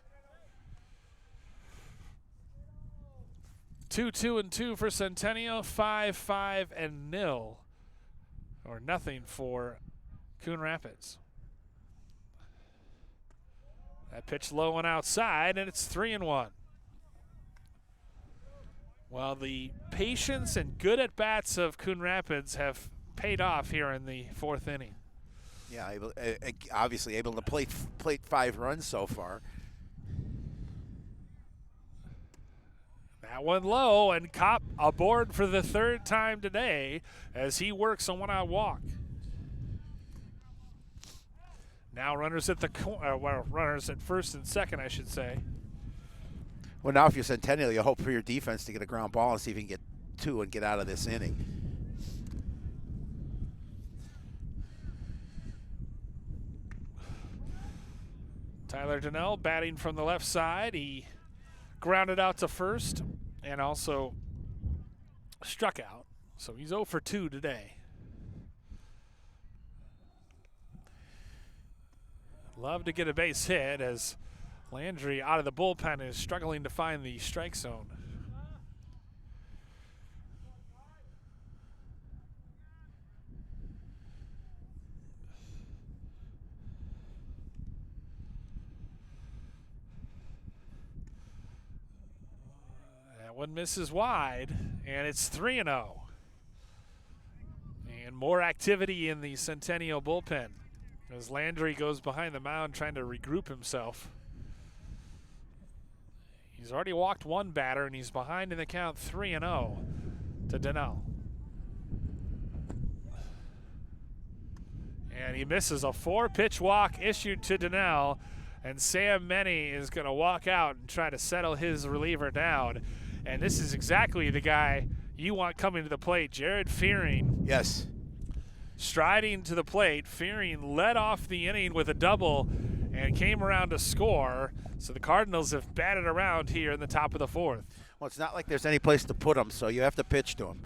2-2-2 for Centennial, 5-5-0, or nothing for Coon Rapids. That pitch low and outside, and it's 3-1. Well, the patience and good at-bats of Coon Rapids have paid off here in the fourth inning. Yeah, obviously able to plate 5 runs so far. That one low, and Kopp aboard for the third time today as he works a one-out walk. Now runners at runners at first and second, I should say. Well, now if you're Centennial, you hope for your defense to get a ground ball and see if you can get 2 and get out of this inning. Tyler Donnell batting from the left side. He grounded out to first and also struck out. So he's 0 for 2 today. Love to get a base hit as Landry out of the bullpen is struggling to find the strike zone. That one misses wide, and it's 3-0. And more activity in the Centennial bullpen as Landry goes behind the mound trying to regroup himself. He's already walked one batter, and he's behind in the count 3-0 to Donnell. And he misses a 4-pitch walk issued to Donnell, and Sam Meny is going to walk out and try to settle his reliever down. And this is exactly the guy you want coming to the plate, Jared Fearing. Yes. Striding to the plate, Fearing led off the inning with a double and came around to score. So the Cardinals have batted around here in the top of the fourth. Well, it's not like there's any place to put him, so you have to pitch to him.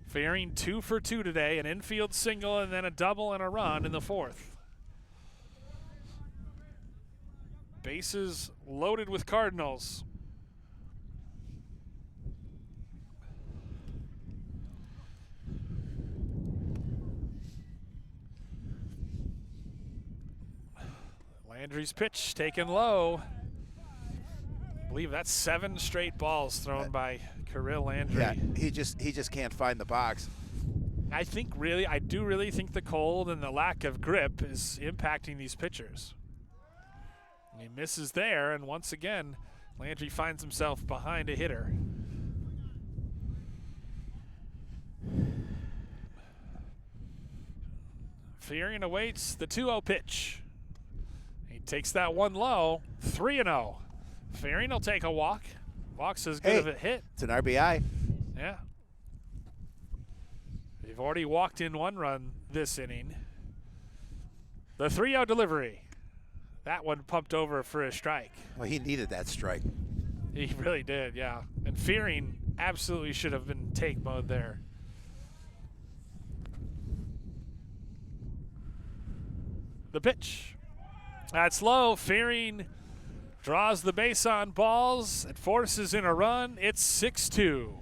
Fearing 2 for 2 today, an infield single and then a double and a run in the fourth. Bases loaded with Cardinals. Landry's pitch taken low. I believe that's 7 straight balls thrown by Kirill Landry. Yeah, he just can't find the box. I do really think the cold and the lack of grip is impacting these pitchers. He misses there, and once again, Landry finds himself behind a hitter. Fearing awaits the 2-0 pitch. He takes that one low, 3-0. Fearing will take a walk. Walk's as good of a hit. It's an RBI. Yeah. They've already walked in 1 run this inning. The 3-0 delivery. That one pumped over for a strike. Well, he needed that strike. He really did, yeah. And Fearing absolutely should have been take mode there. The pitch. That's low. Fearing draws the base on balls. It forces in a run. It's 6-2.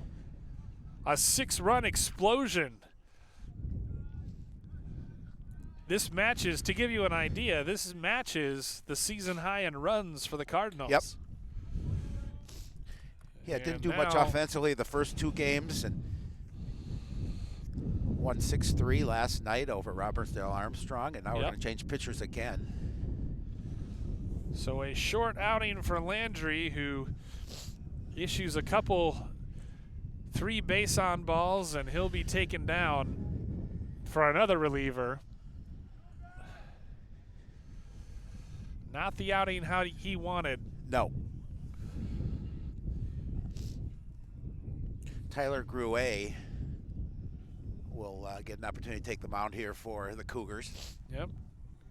A 6-run explosion. This matches, to give you an idea, this matches the season high in runs for the Cardinals. Yep. Yeah, didn't do much offensively the first 2 games, and won 6-3 last night over Robertsdale Armstrong, and now we're going to change pitchers again. So a short outing for Landry, who issues a couple 3 base on balls, and he'll be taken down for another reliever. Not the outing how he wanted. No. Tyler Gruet will get an opportunity to take the mound here for the Cougars. Yep.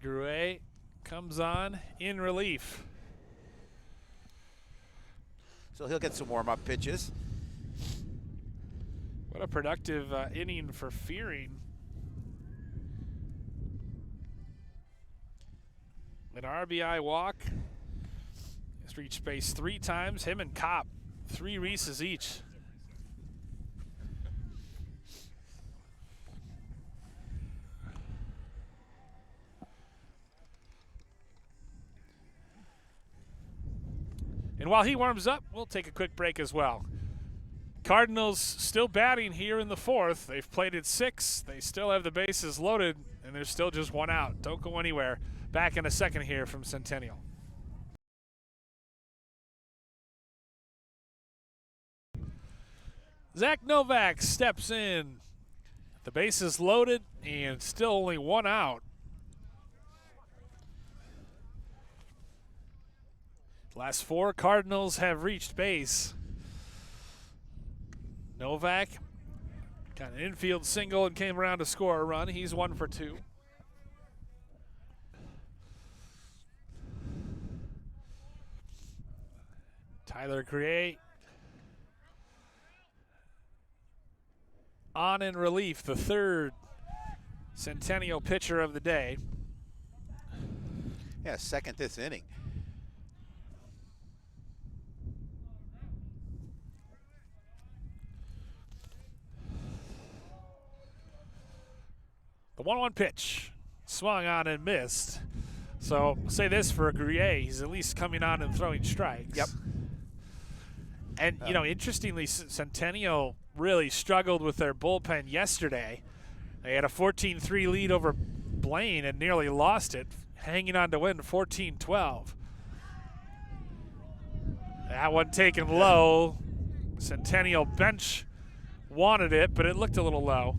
Gruet comes on in relief. So he'll get some warm-up pitches. What a productive inning for Fearing. An RBI walk. His He's reached base 3 times. Him and Kopp, 3 Reeses each. And while he warms up, we'll take a quick break as well. Cardinals still batting here in the 4th. They've played at 6. They still have the bases loaded, and there's still just 1 out. Don't go anywhere. Back in a second here from Centennial. Zach Novak steps in. The bases loaded and still only 1 out. Last 4 Cardinals have reached base. Novak got an infield single and came around to score a run. He's 1 for 2. Tyler Create on in relief, the 3rd Centennial pitcher of the day. Yeah, second this inning. The 1-1 pitch, swung on and missed. So say this for Gruyere, he's at least coming on and throwing strikes. Yep. And, you know, interestingly, Centennial really struggled with their bullpen yesterday. They had a 14-3 lead over Blaine and nearly lost it, hanging on to win 14-12. That one taken low. Centennial bench wanted it, but it looked a little low.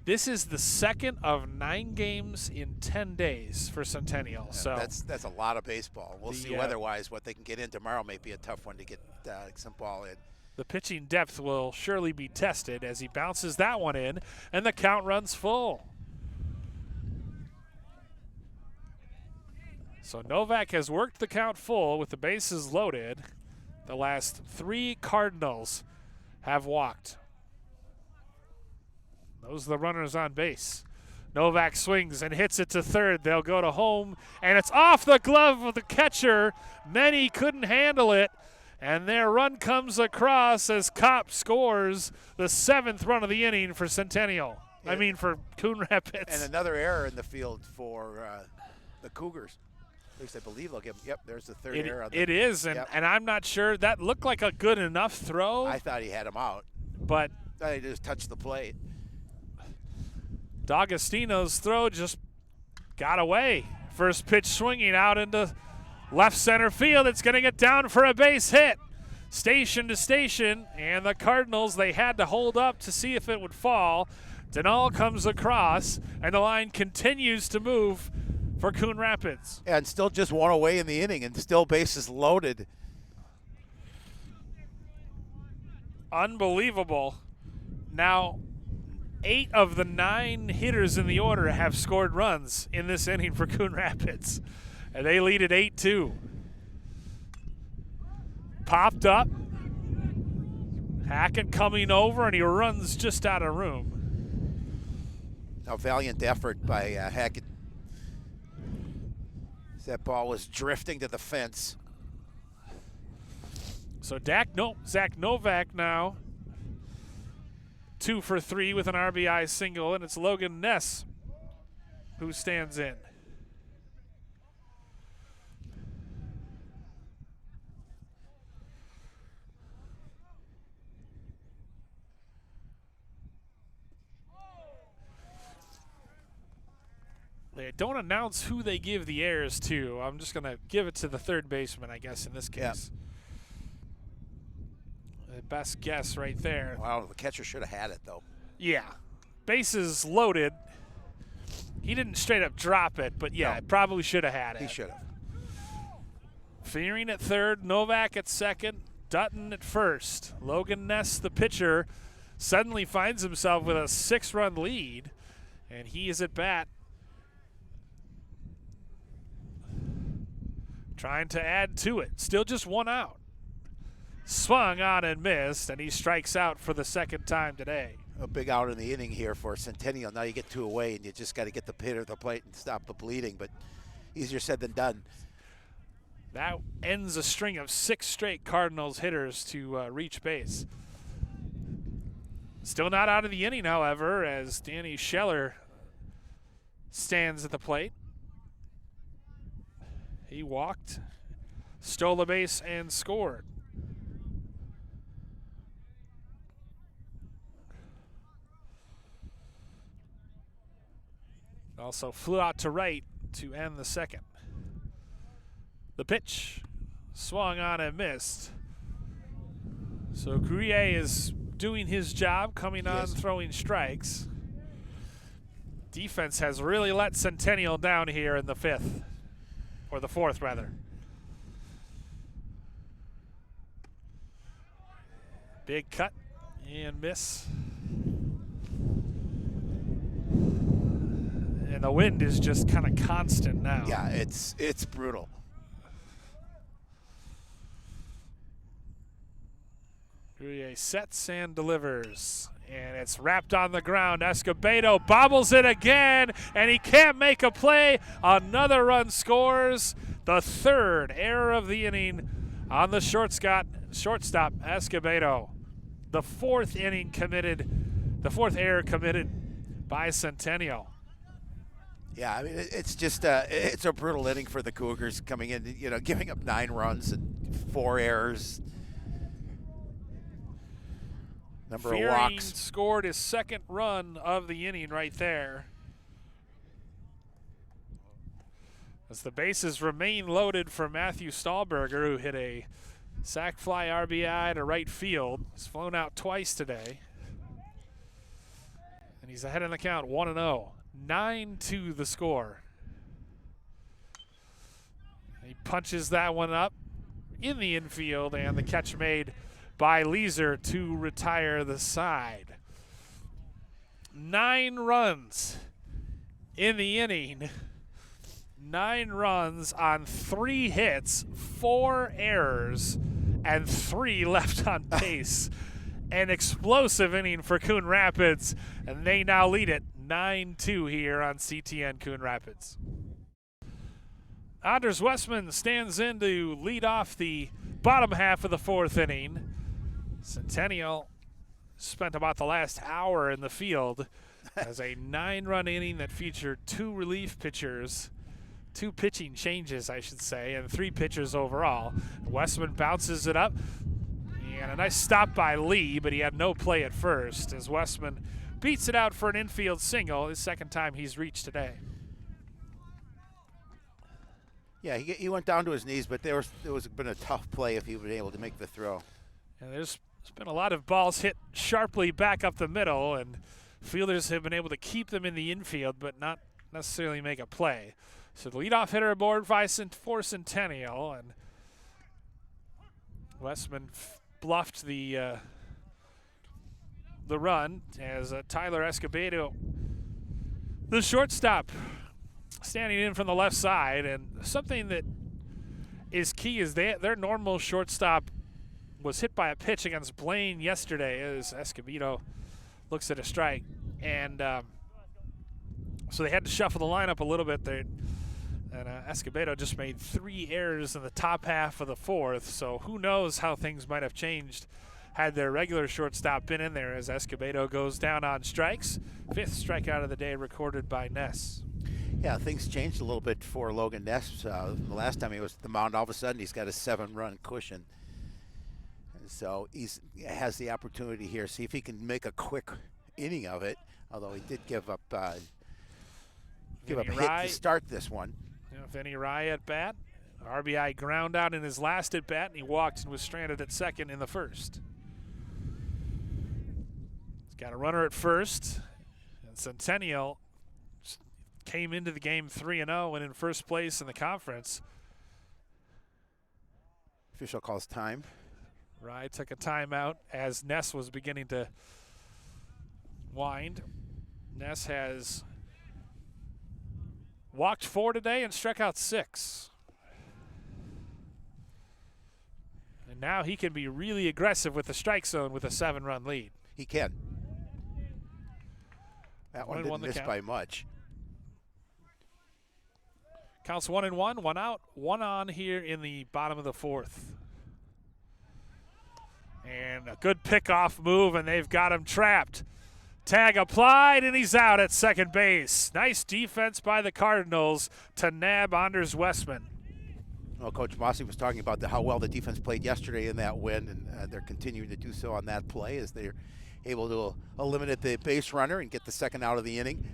This is the 2nd of 9 games in 10 days for Centennial. Yeah, so that's a lot of baseball. We'll see weather-wise what they can get in tomorrow. May be a tough one to get some ball in. The pitching depth will surely be tested as he bounces that one in, and the count runs full. So Novak has worked the count full with the bases loaded. The last 3 Cardinals have walked. Those are the runners on base. Novak swings and hits it to 3rd. They'll go to home, and it's off the glove of the catcher. Many couldn't handle it, and their run comes across as Kopp scores the 7th run of the inning for Centennial. Yeah. I mean for Coon Rapids. And another error in the field for the Cougars. At least I believe they'll give him. Yep, there's the 3rd error. It is, and I'm not sure. That looked like a good enough throw. I thought he had him out. But I thought he just touched the plate. D'Agostino's throw just got away. First pitch swinging out into left center field. It's going to get down for a base hit. Station to station, and the Cardinals, they had to hold up to see if it would fall. Denal comes across, and the line continues to move for Coon Rapids. And still just 1 away in the inning, and still bases loaded. Unbelievable. Now, 8 of the 9 hitters in the order have scored runs in this inning for Coon Rapids. And they lead at 8-2. Popped up. Hackett coming over, and he runs just out of room. A valiant effort by Hackett. That ball was drifting to the fence. So Zach Novak now 2 for 3 with an RBI single, and it's Logan Ness who stands in. They don't announce who they give the errors to. I'm just going to give it to the 3rd baseman, I guess, in this case. The best guess right there. Wow, the catcher should have had it, though. Yeah. Bases loaded. He didn't straight up drop it, but yeah, it probably should have had it. He should have. Fearing at 3rd, Novak at 2nd, Dutton at 1st. Logan Ness, the pitcher, suddenly finds himself with a 6-run lead, and he is at bat. Trying to add to it. Still just 1 out. Swung on and missed, and he strikes out for the 2nd time today. A big out in the inning here for Centennial. Now you get 2 away, and you just got to get the hitter to the plate and stop the bleeding, but easier said than done. That ends a string of 6 straight Cardinals hitters to reach base. Still not out of the inning, however, as Danny Scheller stands at the plate. He walked, stole a base, and scored. Also flew out to right to end the second. The pitch swung on and missed. So Gruyere is doing his job, coming on, throwing strikes. Defense has really let Centennial down here in the 5th, or the 4th rather. Big cut and miss. And the wind is just kind of constant now. Yeah, it's brutal. Gruyere sets and delivers. And it's wrapped on the ground. Escobedo bobbles it again, and he can't make a play. Another run scores. The 3rd error of the inning on the shortstop, Escobedo. The 4th inning committed, the 4th error committed by Centennial. Yeah, I mean, it's just it's a brutal inning for the Cougars coming in, giving up 9 runs and 4 errors. Number of walks. Scored his 2nd run of the inning right there. As the bases remain loaded for Matthew Stahlberger, who hit a sac fly RBI to right field. He's flown out twice today. And he's ahead in the count, 1-0. 9-2 the score. He punches that one up in the infield, and the catch made by Leeser to retire the side. 9 runs in the inning. 9 runs on 3 hits, 4 errors, and 3 left on base. An explosive inning for Coon Rapids, and they now lead it 9-2 here on CTN Coon Rapids. Anders Westman stands in to lead off the bottom half of the 4th inning. Centennial spent about the last hour in the field as a 9-run inning that featured 2 relief pitchers, 2 pitching changes, I should say, and 3 pitchers overall. Westman bounces it up, and a nice stop by Lee, but he had no play at first as Westman beats it out for an infield single, his 2nd time he's reached today. Yeah, he went down to his knees, but there was been a tough play if he would be able to make the throw. And there's been a lot of balls hit sharply back up the middle, and fielders have been able to keep them in the infield but not necessarily make a play. So the leadoff hitter aboard for Centennial, and Westman bluffed the run as Tyler Escobedo, the shortstop, standing in from the left side. And something that is key is their normal shortstop was hit by a pitch against Blaine yesterday as Escobedo looks at a strike. And so they had to shuffle the lineup a little bit there. And Escobedo just made 3 errors in the top half of the 4th. So who knows how things might have changed had their regular shortstop been in there as Escobedo goes down on strikes. 5th strikeout of the day recorded by Ness. Yeah, things changed a little bit for Logan Ness. The last time he was at the mound, all of a sudden he's got a 7-run cushion. So he has the opportunity here. See if he can make a quick inning of it. Although he did give up a hit to start this one. Vinny Rye at bat. RBI ground out in his last at bat, and he walked and was stranded at 2nd in the 1st. He's got a runner at 1st, and Centennial came into the game 3-0 and in 1st place in the conference. Official calls time. Rye took a timeout as Ness was beginning to wind. Ness has walked 4 today and struck out 6. And now he can be really aggressive with the strike zone with a 7-run lead. He can. That one didn't miss by much. Counts 1-1, 1 out, 1 on here in the bottom of the fourth. And a good pickoff move, and they've got him trapped. Tag applied, and he's out at second base. Nice defense by the Cardinals to nab Anders Westman. Well, Coach Mossy was talking about how well the defense played yesterday in that win, and they're continuing to do so on that play as they're able to eliminate the base runner and get the second out of the inning.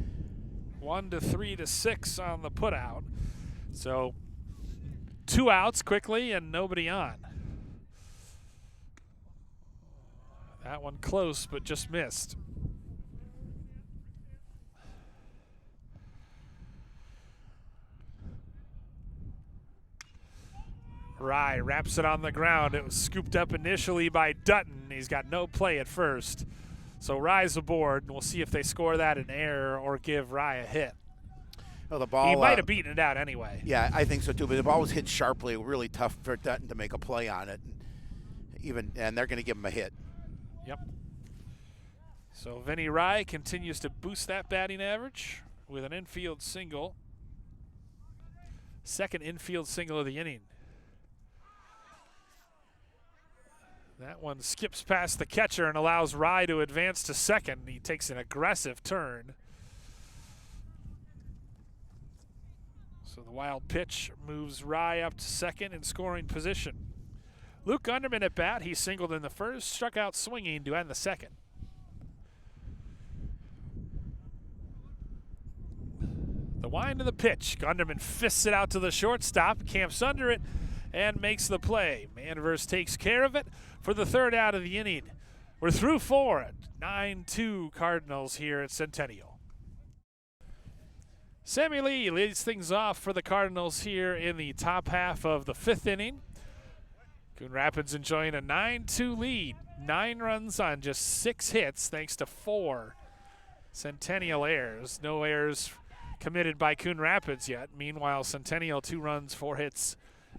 1-3-6 on the putout. So 2 outs quickly and nobody on. That one close, but just missed. Rye wraps it on the ground. It was scooped up initially by Dutton. He's got no play at first. So Rye's aboard, and we'll see if they score that an error or give Rye a hit. Well, the ball, he might have beaten it out anyway. Yeah, I think so too, but the ball was hit sharply. Really tough for Dutton to make a play on it. And they're going to give him a hit. Yep. So Vinny Rye continues to boost that batting average with an infield single. Second infield single of the inning. That one skips past the catcher and allows Rye to advance to second. He takes an aggressive turn. So the wild pitch moves Rye up to second in scoring position. Luke Gunderman at bat. He singled in the first, struck out swinging to end the second. The wind of the pitch. Gunderman fists it out to the shortstop, camps under it, and makes the play. Manverse takes care of it for the third out of the inning. We're through 4 at 9-2 Cardinals here at Centennial. Sammy Lee leads things off for the Cardinals here in the top half of the 5th inning. Coon Rapids enjoying a 9-2 lead. 9 runs on just 6 hits thanks to 4 Centennial errors. No errors committed by Coon Rapids yet. Meanwhile, Centennial 2 runs, 4 hits,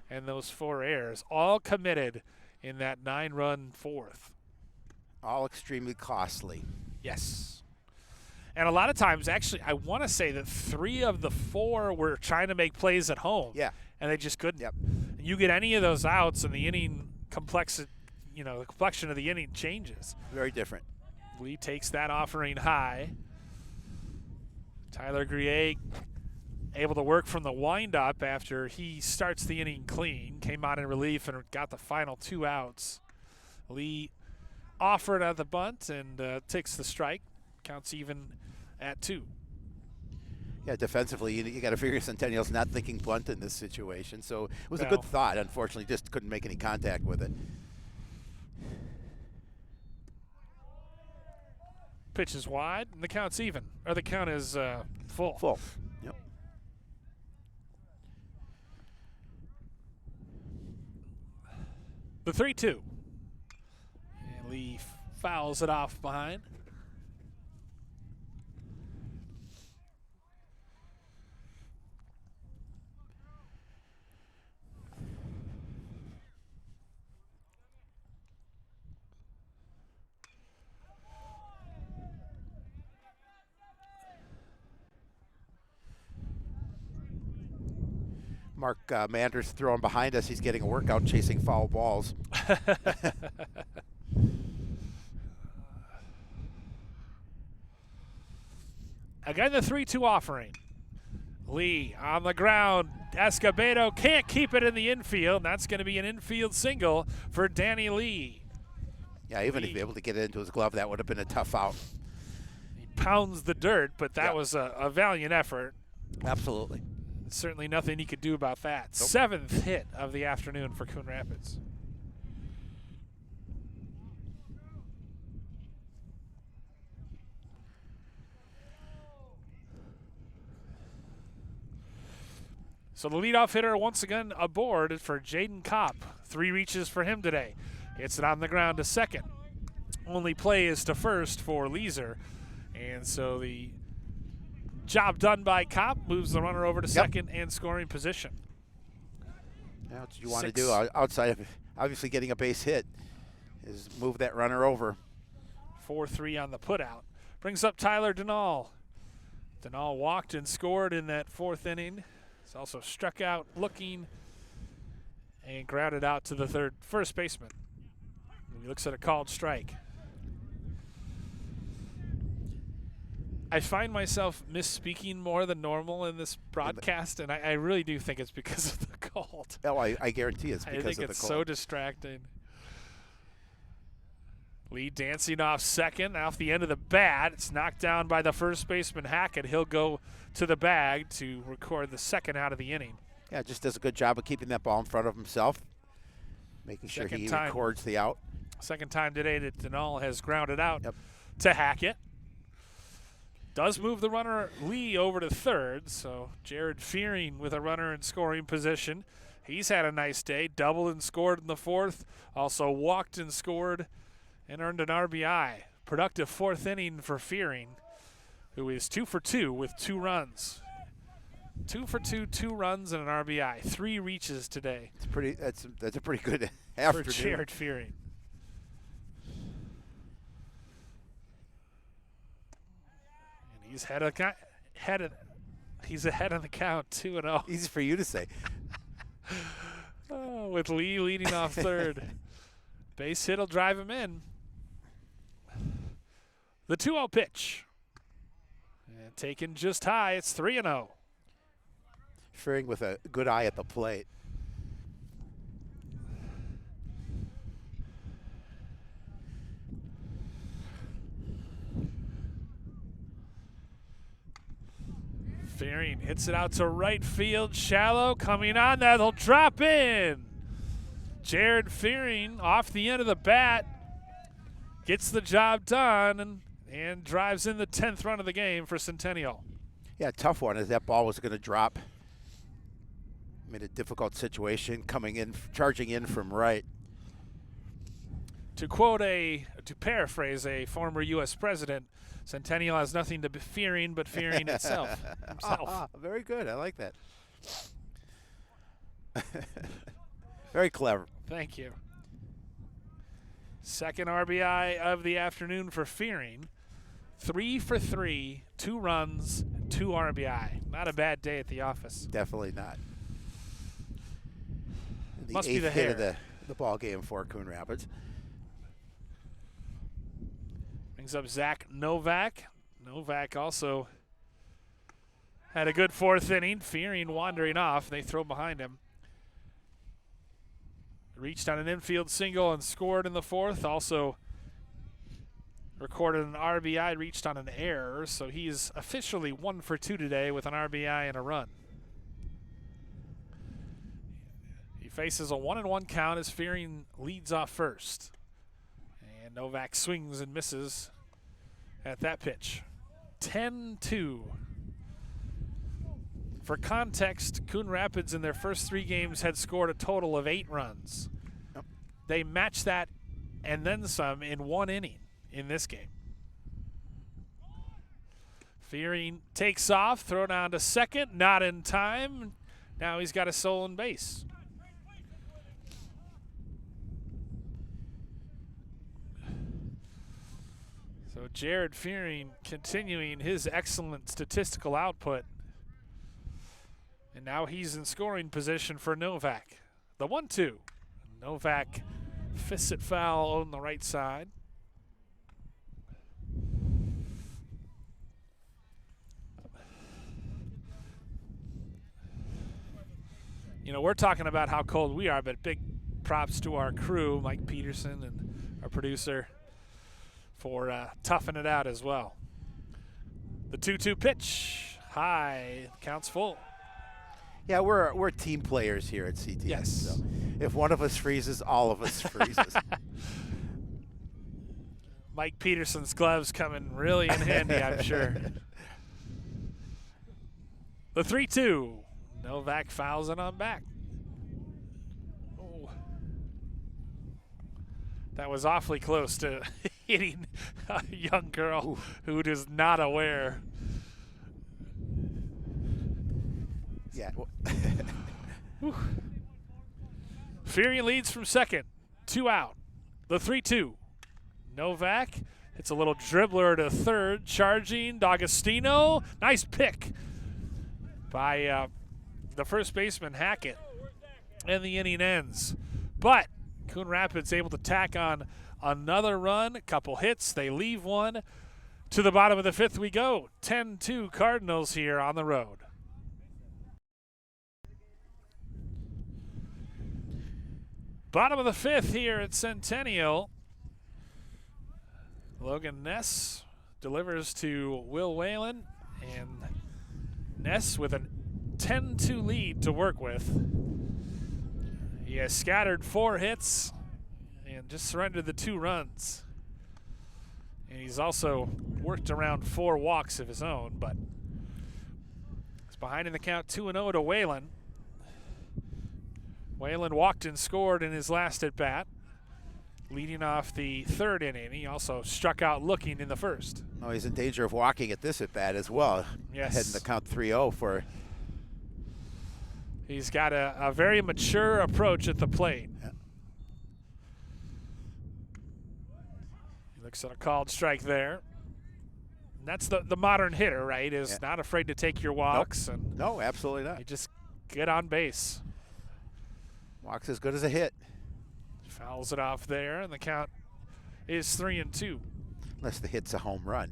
and those 4 errors, all committed in that 9-run fourth. All extremely costly. Yes. And a lot of times, actually, I want to say that 3 of the 4 were trying to make plays at home. Yeah. And they just couldn't. Yep. You get any of those outs, and the inning the complexion of the inning changes. Very different. Lee takes that offering high. Tyler Grier able to work from the windup after he starts the inning clean. Came out in relief and got the final 2 outs. Lee offered at the bunt and takes the strike. Counts even at 2. Yeah, defensively, you got to figure Centennial's not thinking bunt in this situation. So it was a No. good thought. Unfortunately, just couldn't make any contact with it. Pitch is wide, and the count's even. Or the count is full. Full. Yep. The 3-2. And Lee fouls it off behind. Mark Manders throwing behind us. He's getting a workout chasing foul balls. Again, the 3-2 offering. Lee on the ground. Escobedo can't keep it in the infield. And that's going to be an infield single for Danny Lee. Yeah, even if he was able to get it into his glove, that would have been a tough out. He pounds the dirt, but that was a valiant effort. Absolutely. Certainly nothing he could do about that. Nope. 7th hit of the afternoon for Coon Rapids. So the leadoff hitter once again aboard for Jaden Kopp. 3 reaches for him today. Hits it on the ground to second. Only play is to first for Leeser. And so the job done by Kopp moves the runner over to second and scoring position. Yeah, what you want to do outside of obviously getting a base hit is move that runner over. 4-3 on the putout. Brings up Tyler Denal. Denal walked and scored in that 4th inning. He's also struck out looking and grounded out to the first baseman. He looks at a called strike. I find myself misspeaking more than normal in this broadcast, and I really do think it's because of the cold. Oh, I guarantee it's because of the cold. I think it's so distracting. Lee dancing off second, off the end of the bat. It's knocked down by the first baseman Hackett. He'll go to the bag to record the second out of the inning. Yeah, just does a good job of keeping that ball in front of himself, making sure he records the out. Second time today that Denal has grounded out to Hackett. Does move the runner Lee over to third, so Jared Fearing with a runner in scoring position. He's had a nice day, doubled and scored in the fourth, also walked and scored and earned an RBI. Productive fourth inning for Fearing, who is 2 for 2 with 2 runs. 2 for 2, 2 runs and an RBI. 3 reaches today. That's a pretty good afternoon. For Jared Fearing. And he's he's ahead on the count, 2-0. Easy for you to say. With Lee leading off third. Base hit will drive him in. The 2-0 pitch. And taken just high, it's 3-0. Fearing with a good eye at the plate. Fearing hits it out to right field, shallow, coming on, that'll drop in. Jared Fearing off the end of the bat, gets the job done and drives in the 10th run of the game for Centennial. Yeah, tough one as that ball was going to drop. Made a difficult situation coming in, charging in from right. To paraphrase a former U.S. president, Centennial has nothing to be fearing but fearing itself. Very good. I like that. Very clever. Thank you. Second RBI of the afternoon for Fearing. 3 for 3, 2 runs, 2 RBI. Not a bad day at the office. Definitely not. The Must be eighth the hit hair. of the ball game for Coon Rapids. Brings up Zach Novak. Novak also had a good fourth inning. Fearing wandering off. They throw behind him. Reached on an infield single and scored in the fourth. Also recorded an RBI, reached on an error. So he's officially 1 for 2 today with an RBI and a run. He faces a 1-1 count as Fearing leads off first. And Novak swings and misses at that pitch. 10-2. For context, Coon Rapids in their first 3 games had scored a total of 8 runs. Yep. They matched that and then some in 1 inning in this game. Fearing takes off, throw down to second, not in time. Now he's got a stolen base. So Jared Fearing continuing his excellent statistical output. And now he's in scoring position for Novak. The 1-2. Novak fists it foul on the right side. You know, we're talking about how cold we are, but big props to our crew, Mike Peterson and our producer, for toughing it out as well. The 2-2 pitch. High. Counts full. Yeah, we're team players here at CTS. Yes. So if one of us freezes, all of us freezes. Mike Peterson's gloves coming really in handy, I'm sure. The 3-2. Novak fouls it on back. Oh. That was awfully close to hitting a young girl who is not aware. Yeah. Fearing leads from second. 2 out. The 3-2. Novak hits a little dribbler to third. Charging D'Agostino. Nice pick by the first baseman, Hackett, and the inning ends. But Coon Rapids able to tack on another run, a couple hits. They leave one. To the bottom of the fifth we go. 10-2 Cardinals here on the road. Bottom of the fifth here at Centennial. Logan Ness delivers to Will Whalen, and Ness with a 10-2 lead to work with. He has scattered 4 hits and just surrendered the 2 runs. And he's also worked around 4 walks of his own, but he's behind in the count 2-0 to Whalen. Whalen walked and scored in his last at bat, leading off the 3rd inning. He also struck out looking in the 1st. Oh, he's in danger of walking at this at bat as well. Yes. Heading the count 3-0 for. He's got a very mature approach at the plate. Yeah. He looks at a called strike there. And that's the modern hitter, right? Is not afraid to take your walks. Nope. And no, absolutely not. you just get on base. Walks as good as a hit. Fouls it off there, and the count is 3-2. Unless the hit's a home run.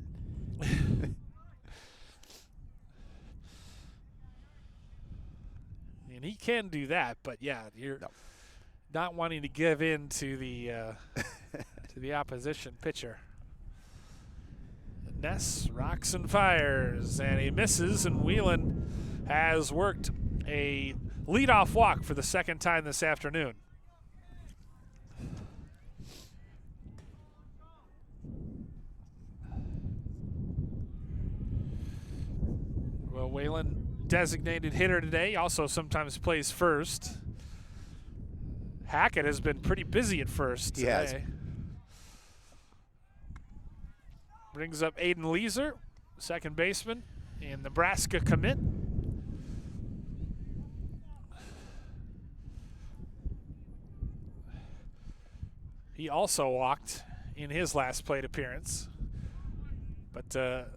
And he can do that, but yeah, you're not wanting to give in to the to the opposition pitcher. Ness rocks and fires, and he misses, and Whelan has worked a leadoff walk for the 2nd time this afternoon. Well, Whalen, designated hitter today, also sometimes plays first. Hackett has been pretty busy at first today. He has. Brings up Aiden Leeser, second baseman, and Nebraska commit. He also walked in his last plate appearance. But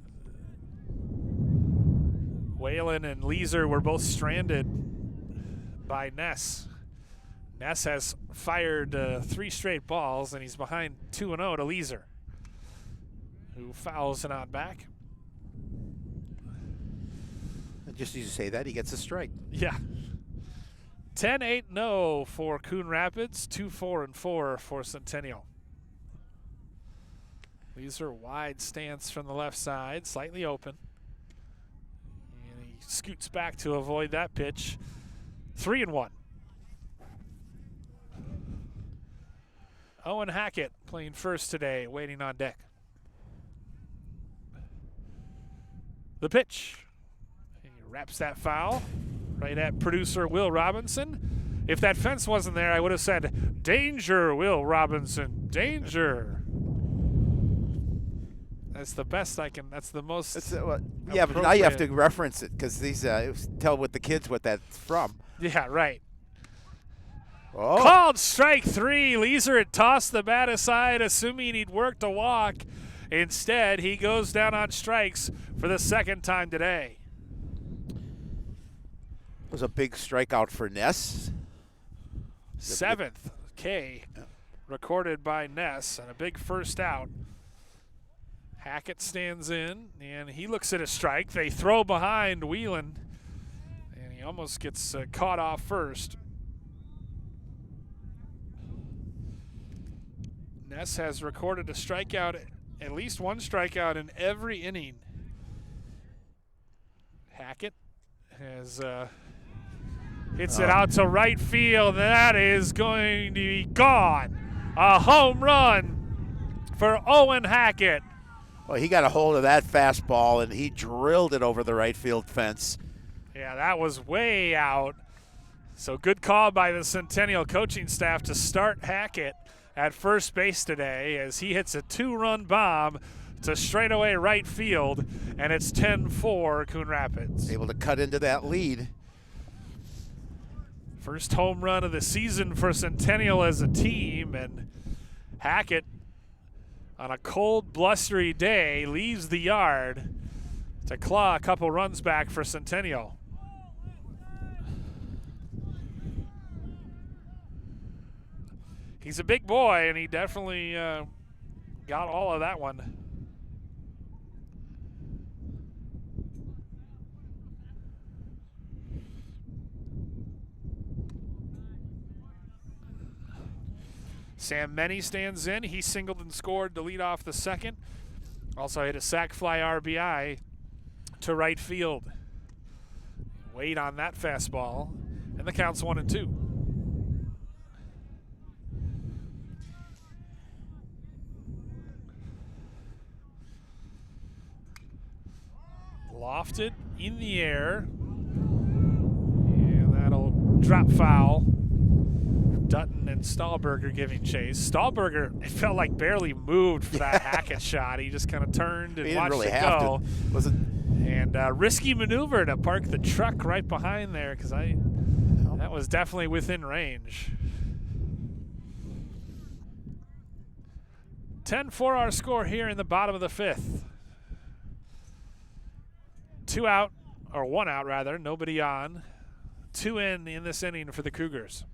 Whalen and Leeser were both stranded by Ness. Ness has fired 3 straight balls, and he's behind 2-0 to Leeser, who fouls it on back. And just as you say that, he gets a strike. Yeah. 10-8-0 for Coon Rapids, 2-4-4 for Centennial. Leeser wide stance from the left side, slightly open. And he scoots back to avoid that pitch. 3-1. Owen Hackett playing first today, waiting on deck. The pitch. He wraps that foul right at producer Will Robinson. If that fence wasn't there, I would have said, "Danger, Will Robinson, danger." That's the best I can. That's the most. Yeah, but now you have to reference it because these tell with the kids what that's from. Yeah, right. Oh. Called strike 3. Leeser had tossed the bat aside, assuming he'd worked a walk. Instead, he goes down on strikes for the 2nd time today. It was a big strikeout for Ness. 7th K recorded by Ness, and a big first out. Hackett stands in, and he looks at a strike. They throw behind Whelan, and he almost gets caught off first. Ness has recorded a strikeout, at least one strikeout in every inning. Hackett has hits it out to right field. That is going to be gone. A home run for Owen Hackett. Well, he got a hold of that fastball, and he drilled it over the right field fence. Yeah, that was way out. So good call by the Centennial coaching staff to start Hackett at first base today as he hits a 2-run bomb to straightaway right field, and it's 10-4 Coon Rapids. Able to cut into that lead. First home run of the season for Centennial as a team, and Hackett on a cold, blustery day leaves the yard to claw a couple runs back for Centennial. He's a big boy, and he definitely got all of that one. Sam Meny stands in. He singled and scored to lead off the second. Also hit a sac fly RBI to right field. Wait on that fastball, and the count's 1-2. Lofted in the air, and that'll drop foul. Dutton and Stahlberger giving chase. Stahlberger, it felt like barely moved for that Hackett shot. He just kind of turned and watched really it go. Was it? And risky maneuver to park the truck right behind there, because that was definitely within range. 10-4 our score here in the bottom of the fifth. 2 out, or 1 out rather, nobody on. 2 in this inning for the Cougars.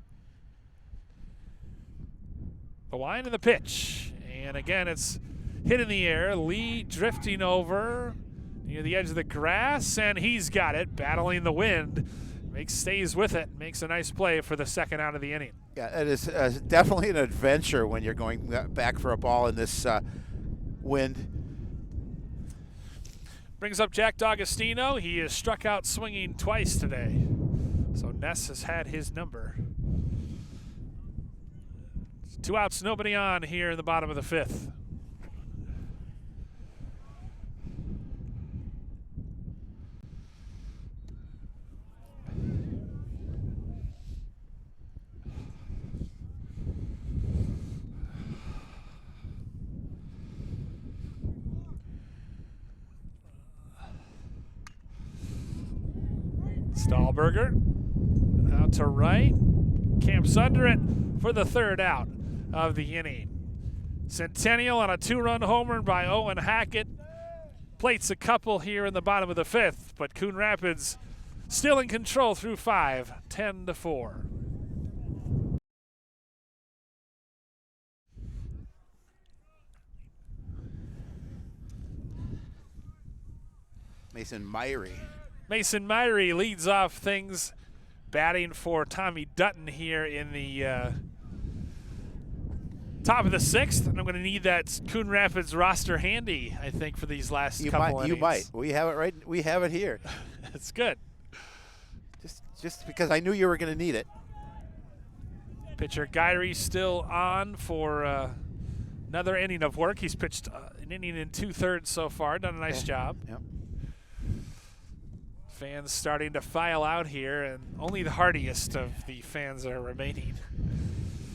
The line and the pitch. And again, it's hit in the air. Lee drifting over near the edge of the grass, and he's got it, battling the wind. Stays with it, makes a nice play for the second out of the inning. Yeah, it is definitely an adventure when you're going back for a ball in this wind. Brings up Jack D'Agostino. He is struck out swinging twice today. So Ness has had his number. 2 outs, nobody on here in the bottom of the fifth. Stahlberger out to right. Camps under it for the third out of the inning. Centennial on a 2-run homer by Owen Hackett. Plates a couple here in the bottom of the fifth, but Coon Rapids still in control through 5, 10-4. Mason Myrie. Mason Myrie leads off things, batting for Tommy Dutton here in the top of the sixth. And I'm going to need that Coon Rapids roster handy, I think, for these last couple innings. You might. We have it right. We have it here. It's good. Just because I knew you were going to need it. Pitcher Gyrie still on for another inning of work. He's pitched an inning and 2/3 so far. Done a nice job. Yep. Fans starting to file out here, and only the hardiest of the fans are remaining.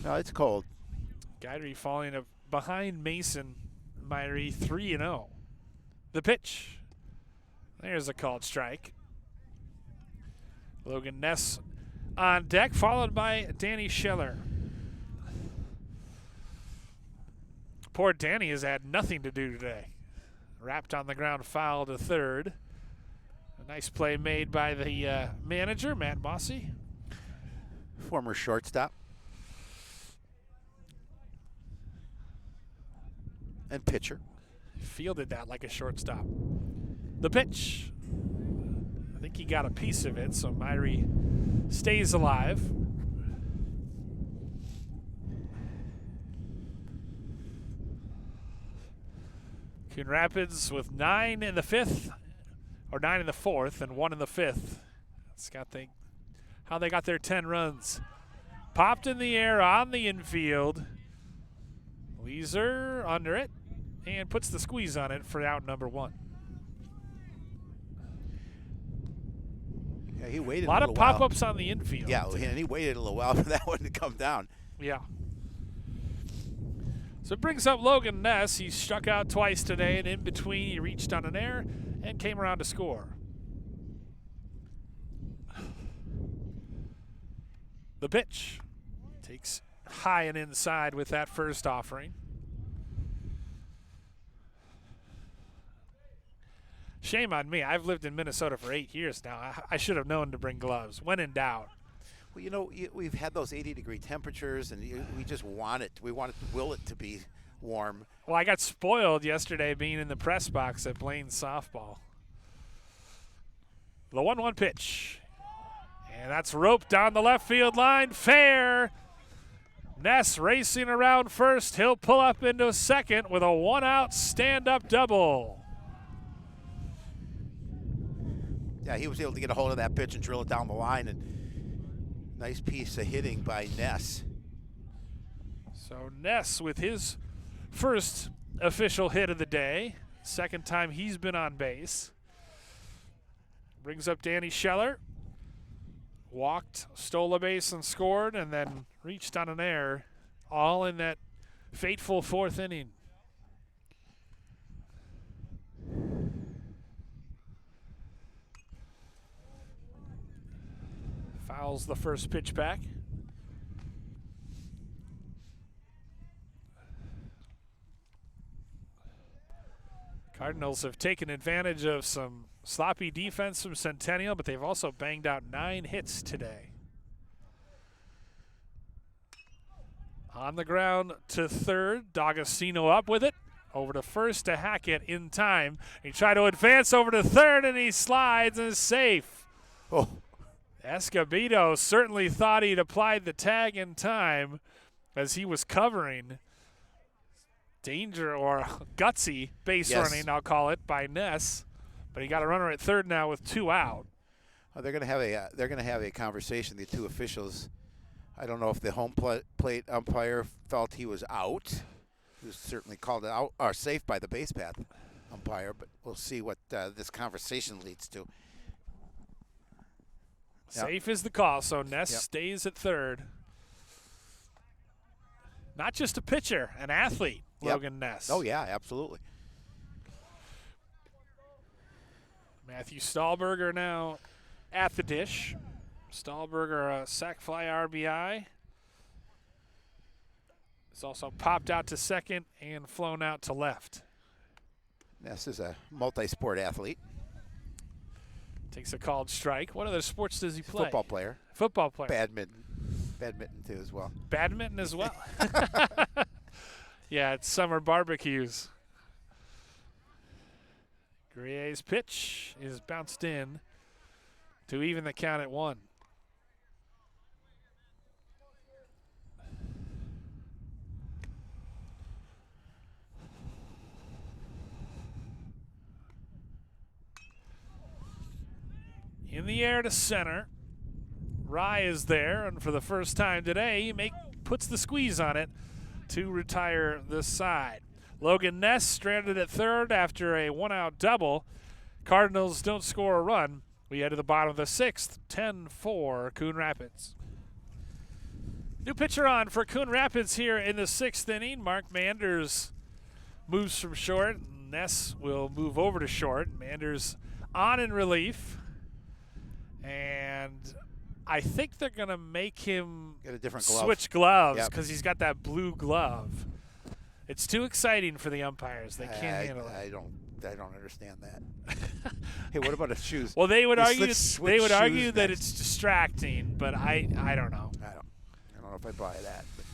No, it's cold. Gyrie falling behind Mason Myrie, 3-0. The pitch. There's a called strike. Logan Ness on deck, followed by Danny Scheller. Poor Danny has had nothing to do today. Wrapped on the ground, foul to third. A nice play made by the manager, Matt Mossy. Former shortstop. And pitcher. Fielded that like a shortstop. The pitch. I think he got a piece of it, so Myrie stays alive. Coon Rapids with 9 in the fifth, or 9 in the fourth, and 1 in the fifth. That's how they got their 10 runs. Popped in the air on the infield. Leeser under it, and puts the squeeze on it for out number 1. Yeah, he waited a lot of while. pop-ups on the infield. Yeah, and he waited a little while for that one to come down. Yeah. So it brings up Logan Ness. He struck out twice today, and in between he reached on an error and came around to score. The pitch. Takes high and inside with that first offering. Shame on me. I've lived in Minnesota for 8 years now. I should have known to bring gloves when in doubt. Well, we've had those 80-degree temperatures, and we just want it. We will it to be warm. Well, I got spoiled yesterday being in the press box at Blaine softball. The 1-1 pitch. And that's roped down the left field line. Fair. Ness racing around first. He'll pull up into second with a 1-out stand-up double. Yeah, he was able to get a hold of that pitch and drill it down the line, and nice piece of hitting by Ness. So Ness with his first official hit of the day. Second time he's been on base. Brings up Danny Scheller. Walked, stole a base and scored, and then reached on an error. All in that fateful fourth inning. Fouls the first pitch back. Cardinals have taken advantage of some sloppy defense from Centennial, but they've also banged out 9 hits today. On the ground to third, D'Agostino up with it. Over to first to Hackett in time. He tried to advance over to third, and he slides and is safe. Oh. Escobedo certainly thought he'd applied the tag in time as he was covering. Danger or gutsy base running, I'll call it, by Ness. But he got a runner at third now with 2 out. They're going to have a conversation, the two officials. I don't know if the home plate umpire felt he was out. He was certainly called out or safe by the base path umpire, but we'll see what this conversation leads to. Safe is the call, so Ness stays at third. Not just a pitcher, an athlete, Logan Ness. Oh, yeah, absolutely. Matthew Stahlberger now at the dish. Stahlberger, a sac fly RBI. He's also popped out to second and flown out to left. Ness is a multi-sport athlete. Takes a called strike. What other sports does he play? Football player. Football player. Badminton too as well. Badminton as well. Yeah, it's summer barbecues. Grier's pitch is bounced in to even the count at 1. In the air to center. Rye is there, and for the first time today, he puts the squeeze on it to retire the side. Logan Ness stranded at third after a 1-out double. Cardinals don't score a run. We head to the bottom of the 6th, 10-4 Coon Rapids. New pitcher on for Coon Rapids here in the 6th inning. Mark Manders moves from short. Ness will move over to short. Manders on in relief. And I think they're going to make him get a different glove. Switch gloves because he's got that blue glove. It's too exciting for the umpires. They can't handle it. I don't understand that. Hey, what about his shoes? Well, they would argue that next. it's distracting, but I don't know. I don't know if I buy that. But.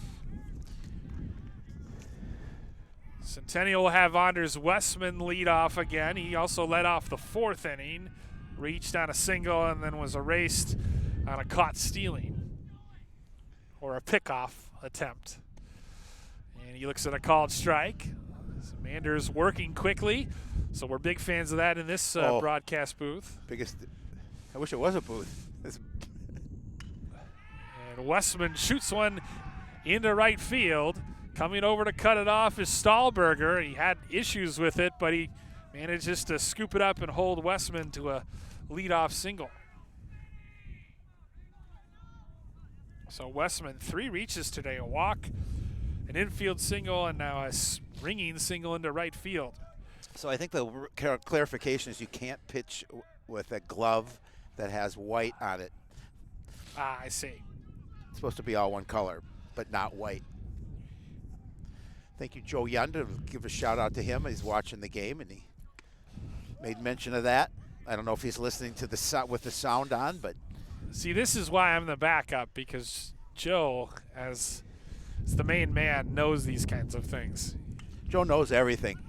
Centennial will have Anders Westman lead off again. He also led off the 4th inning, reached on a single, and then was erased on a caught stealing or a pickoff attempt. And he looks at a called strike. Manders working quickly, so we're big fans of that in this broadcast booth. I wish it was a booth. And Westman shoots one into right field. Coming over to cut it off is Stahlberger. He had issues with it, but he manages to scoop it up and hold Westman to a leadoff single. So Westman, 3 reaches today, a walk, an infield single, and now a ringing single into right field. So I think the clarification is you can't pitch with a glove that has white on it. Ah, I see. It's supposed to be all one color, but not white. Thank you, Joe Yunda. Give a shout out to him. He's watching the game, and he made mention of that. I don't know if he's listening to with the sound on, but See, this is why I'm the backup, because Joe, as the main man, knows these kinds of things. Joe knows everything.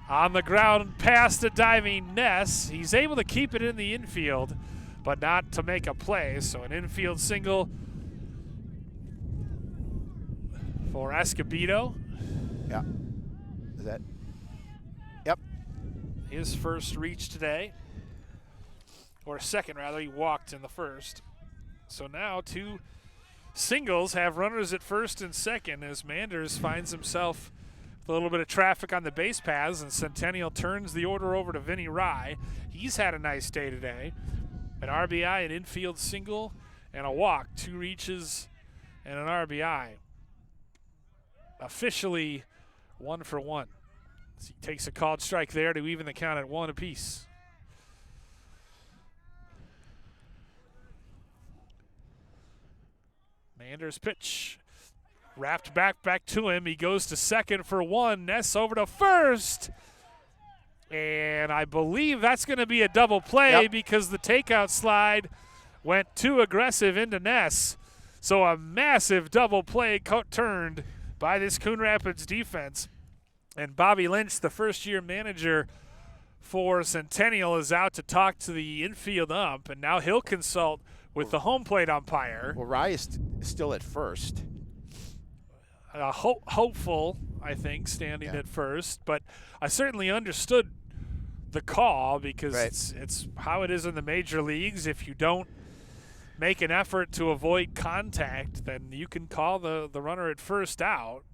On the ground, past a diving Ness. He's able to keep it in the infield, but not to make a play. So an infield single for Escobedo. Yeah. Is that? Yep. His first reach today. Or second, rather. He walked in the first. So now 2 singles have runners at first and second as Manders finds himself with a little bit of traffic on the base paths, and Centennial turns the order over to Vinny Rye. He's had a nice day today. An RBI, an infield single, and a walk. 2 reaches and an RBI. Officially 1 for 1. So he takes a called strike there to even the count at 1 apiece. Manders pitch. Wrapped back to him. He goes to second for 1. Ness over to first. And I believe that's going to be a double play because the takeout slide went too aggressive into Ness. So a massive double play turned by this Coon Rapids defense. And Bobby Lynch, the first-year manager for Centennial, is out to talk to the infield ump, and now he'll consult with the home plate umpire. Well, Rye is still at first. Hopeful, I think, standing at first. But I certainly understood the call because it's how it is in the major leagues. If you don't make an effort to avoid contact, then you can call the runner at first out.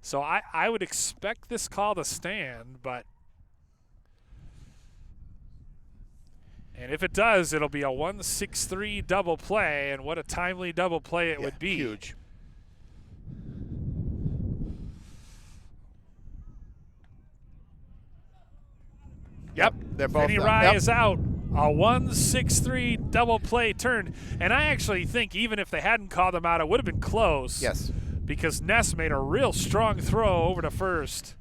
So I would expect this call to stand, but and if it does, it'll be a 1-6-3 double play, and what a timely double play it would be. Huge. Yep, they're both Vinny Rye is out. A 1-6-3 double play turn. And I actually think even if they hadn't called him out, it would have been close. Yes. Because Ness made a real strong throw over to first.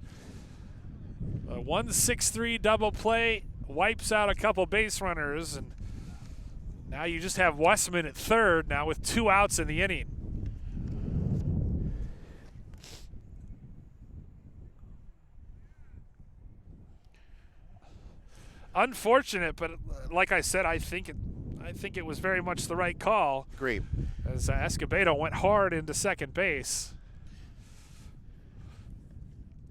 A 1-6-3 double play wipes out a couple base runners, and now you just have Westman at third now with 2 outs in the inning. Unfortunate, but like I said, I think it was very much the right call. Agree. As Escobedo went hard into second base.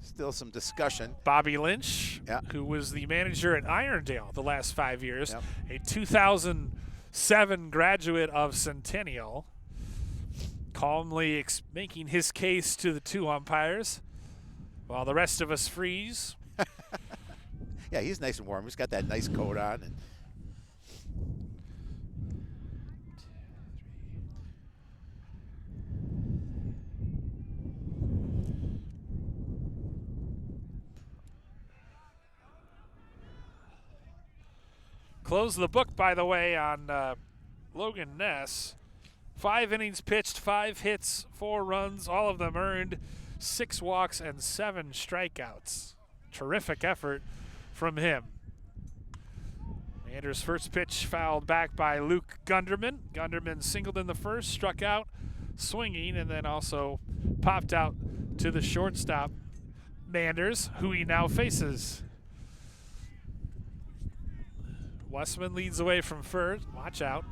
Still some discussion. Bobby Lynch, who was the manager at Irondale the last 5 years, a 2007 graduate of Centennial, calmly making his case to the 2 umpires while the rest of us freeze. Yeah, he's nice and warm. He's got that nice coat on. And close the book, by the way, on Logan Ness. 5 innings pitched, 5 hits, 4 runs, all of them earned, 6 walks and 7 strikeouts. Terrific effort from him. Manders' first pitch fouled back by Luke Gunderman. Gunderman singled in the first, struck out swinging, and then also popped out to the shortstop, Manders, who he now faces. Westman leads away from first. Watch out.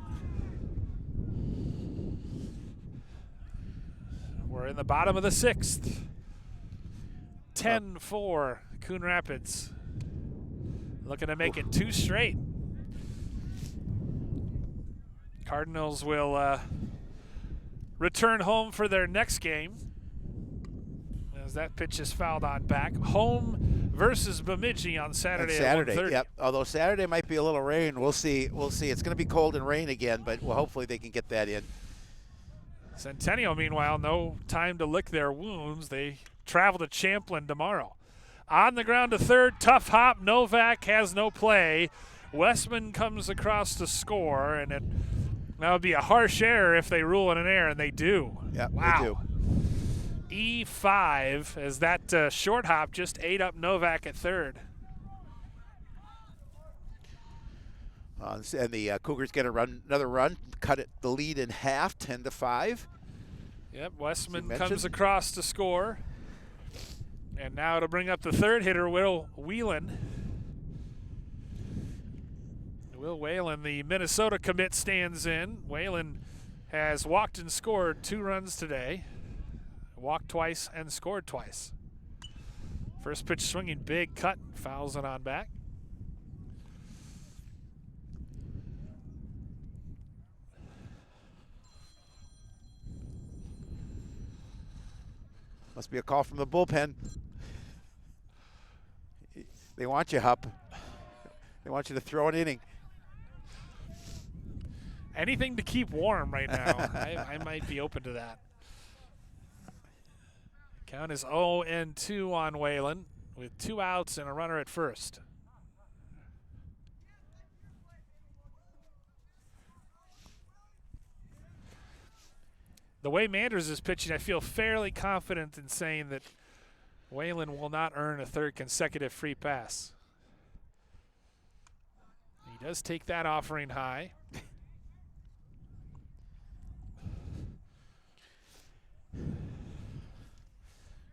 We're in the bottom of the 6th. 10-4, Coon Rapids. Looking to make it 2 straight. Cardinals will return home for their next game, as that pitch is fouled on back. Home versus Bemidji on Saturday at 1:30. Yep. Although Saturday might be a little rain. We'll see. We'll see. It's going to be cold and rain again, but hopefully they can get that in. Centennial, meanwhile, no time to lick their wounds. They travel to Champlin tomorrow. On the ground to third, tough hop. Novak has no play. Westman comes across to score, and that would be a harsh error if they rule it an error, and they do. Yeah, wow. They do. E5 as that short hop just ate up Novak at third. And the Cougars get another run, cut the lead in half, 10-5. Yep, Westman comes across to score. And now to bring up the third hitter, Will Whelan. Will Whalen, the Minnesota commit, stands in. Whalen has walked and scored 2 runs today. Walked twice and scored twice. First pitch swinging big, cut, fouls it on back. Must be a call from the bullpen. They want you, Hupp. They want you to throw an inning. Anything to keep warm right now. I might be open to that. Count is 0-2 on Whalen with 2 outs and a runner at first. The way Manders is pitching, I feel fairly confident in saying that Whalen will not earn a 3rd consecutive free pass. He does take that offering high.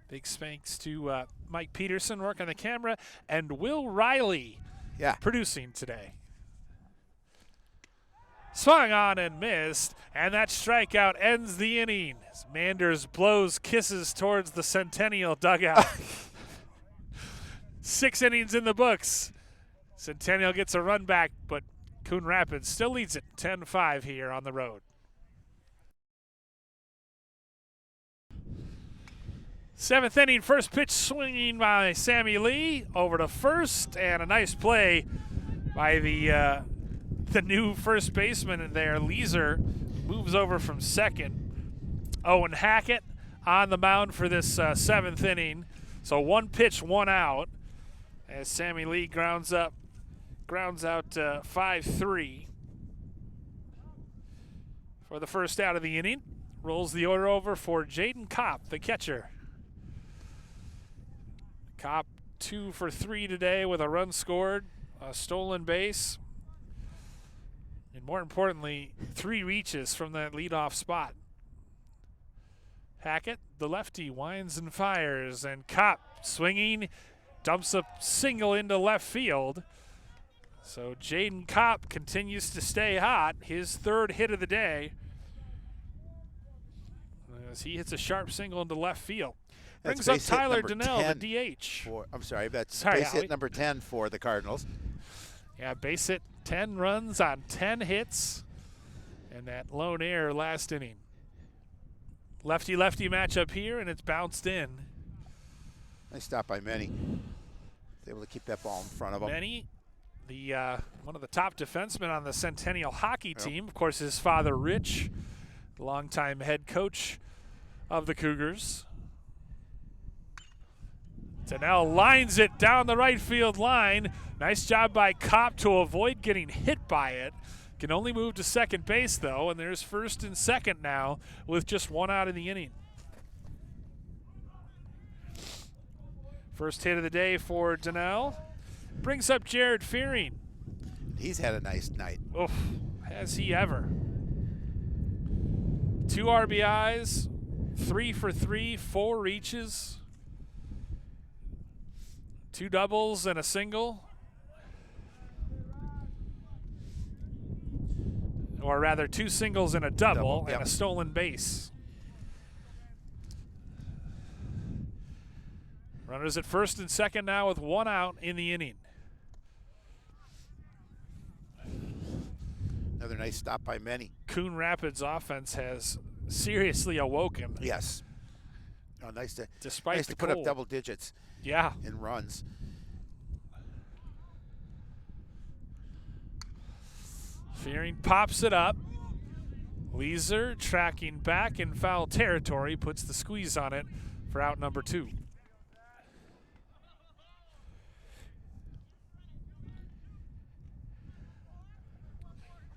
Big thanks to Mike Peterson working the camera and Will Riley producing today. Swung on and missed, and that strikeout ends the inning. Manders blows kisses towards the Centennial dugout. 6 innings in the books. Centennial gets a run back, but Coon Rapids still leads it 10-5 here on the road. 7th inning, first pitch swinging by Sammy Lee over to first, and a nice play by the new first baseman there, Leeser, moves over from second. Owen Hackett on the mound for this 7th inning. So 1 pitch, 1 out, as Sammy Lee grounds out 5-3 for the first out of the inning. Rolls the order over for Jaden Kopp, the catcher. Kopp 2 for 3 today with a run scored, a stolen base, and more importantly, 3 reaches from that leadoff spot. Hackett, the lefty, winds and fires, and Kopp swinging, dumps a single into left field. So Jaden Kopp continues to stay hot, his 3rd hit of the day, as he hits a sharp single into left field. Brings up Tyler Donnell, the DH. That's base hit number 10 for the Cardinals. Yeah, base hit, 10 runs on 10 hits, and that lone error last inning. Lefty-lefty matchup here, and it's bounced in. Nice stop by Manny. He's able to keep that ball in front of him. Manny, the one of the top defensemen on the Centennial hockey team. Of course, his father, Rich, longtime head coach of the Cougars. Donnell lines it down the right field line. Nice job by Kopp to avoid getting hit by it. Can only move to second base, though, and there's first and second now with just 1 out in the inning. First hit of the day for Donnell. Brings up Jared Fearing. He's had a nice night. Oof, has he ever. 2 RBIs, 3 for 3, 4 reaches. 2 doubles and a single. Or rather, 2 singles and a double and a stolen base. Runners at first and second now with 1 out in the inning. Another nice stop by Manny. Coon Rapids offense has seriously awoken. Yes. Oh, nice to Despite the put cold. up double digits. Yeah. In runs. Fearing pops it up. Leeser tracking back in foul territory, puts the squeeze on it for out number 2.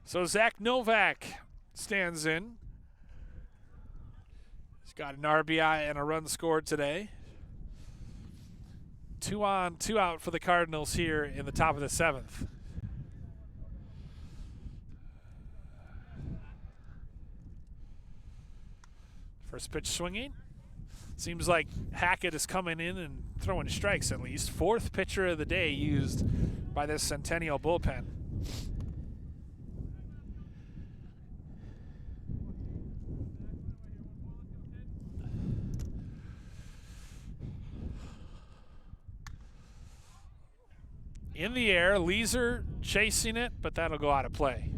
So Zach Novak stands in. He's got an RBI and a run scored today. 2 on, 2 out for the Cardinals here in the top of the 7th. First pitch swinging. Seems like Hackett is coming in and throwing strikes at least. Fourth pitcher of the day used by this Centennial bullpen. In the air, Leeser chasing it, but that'll go out of play.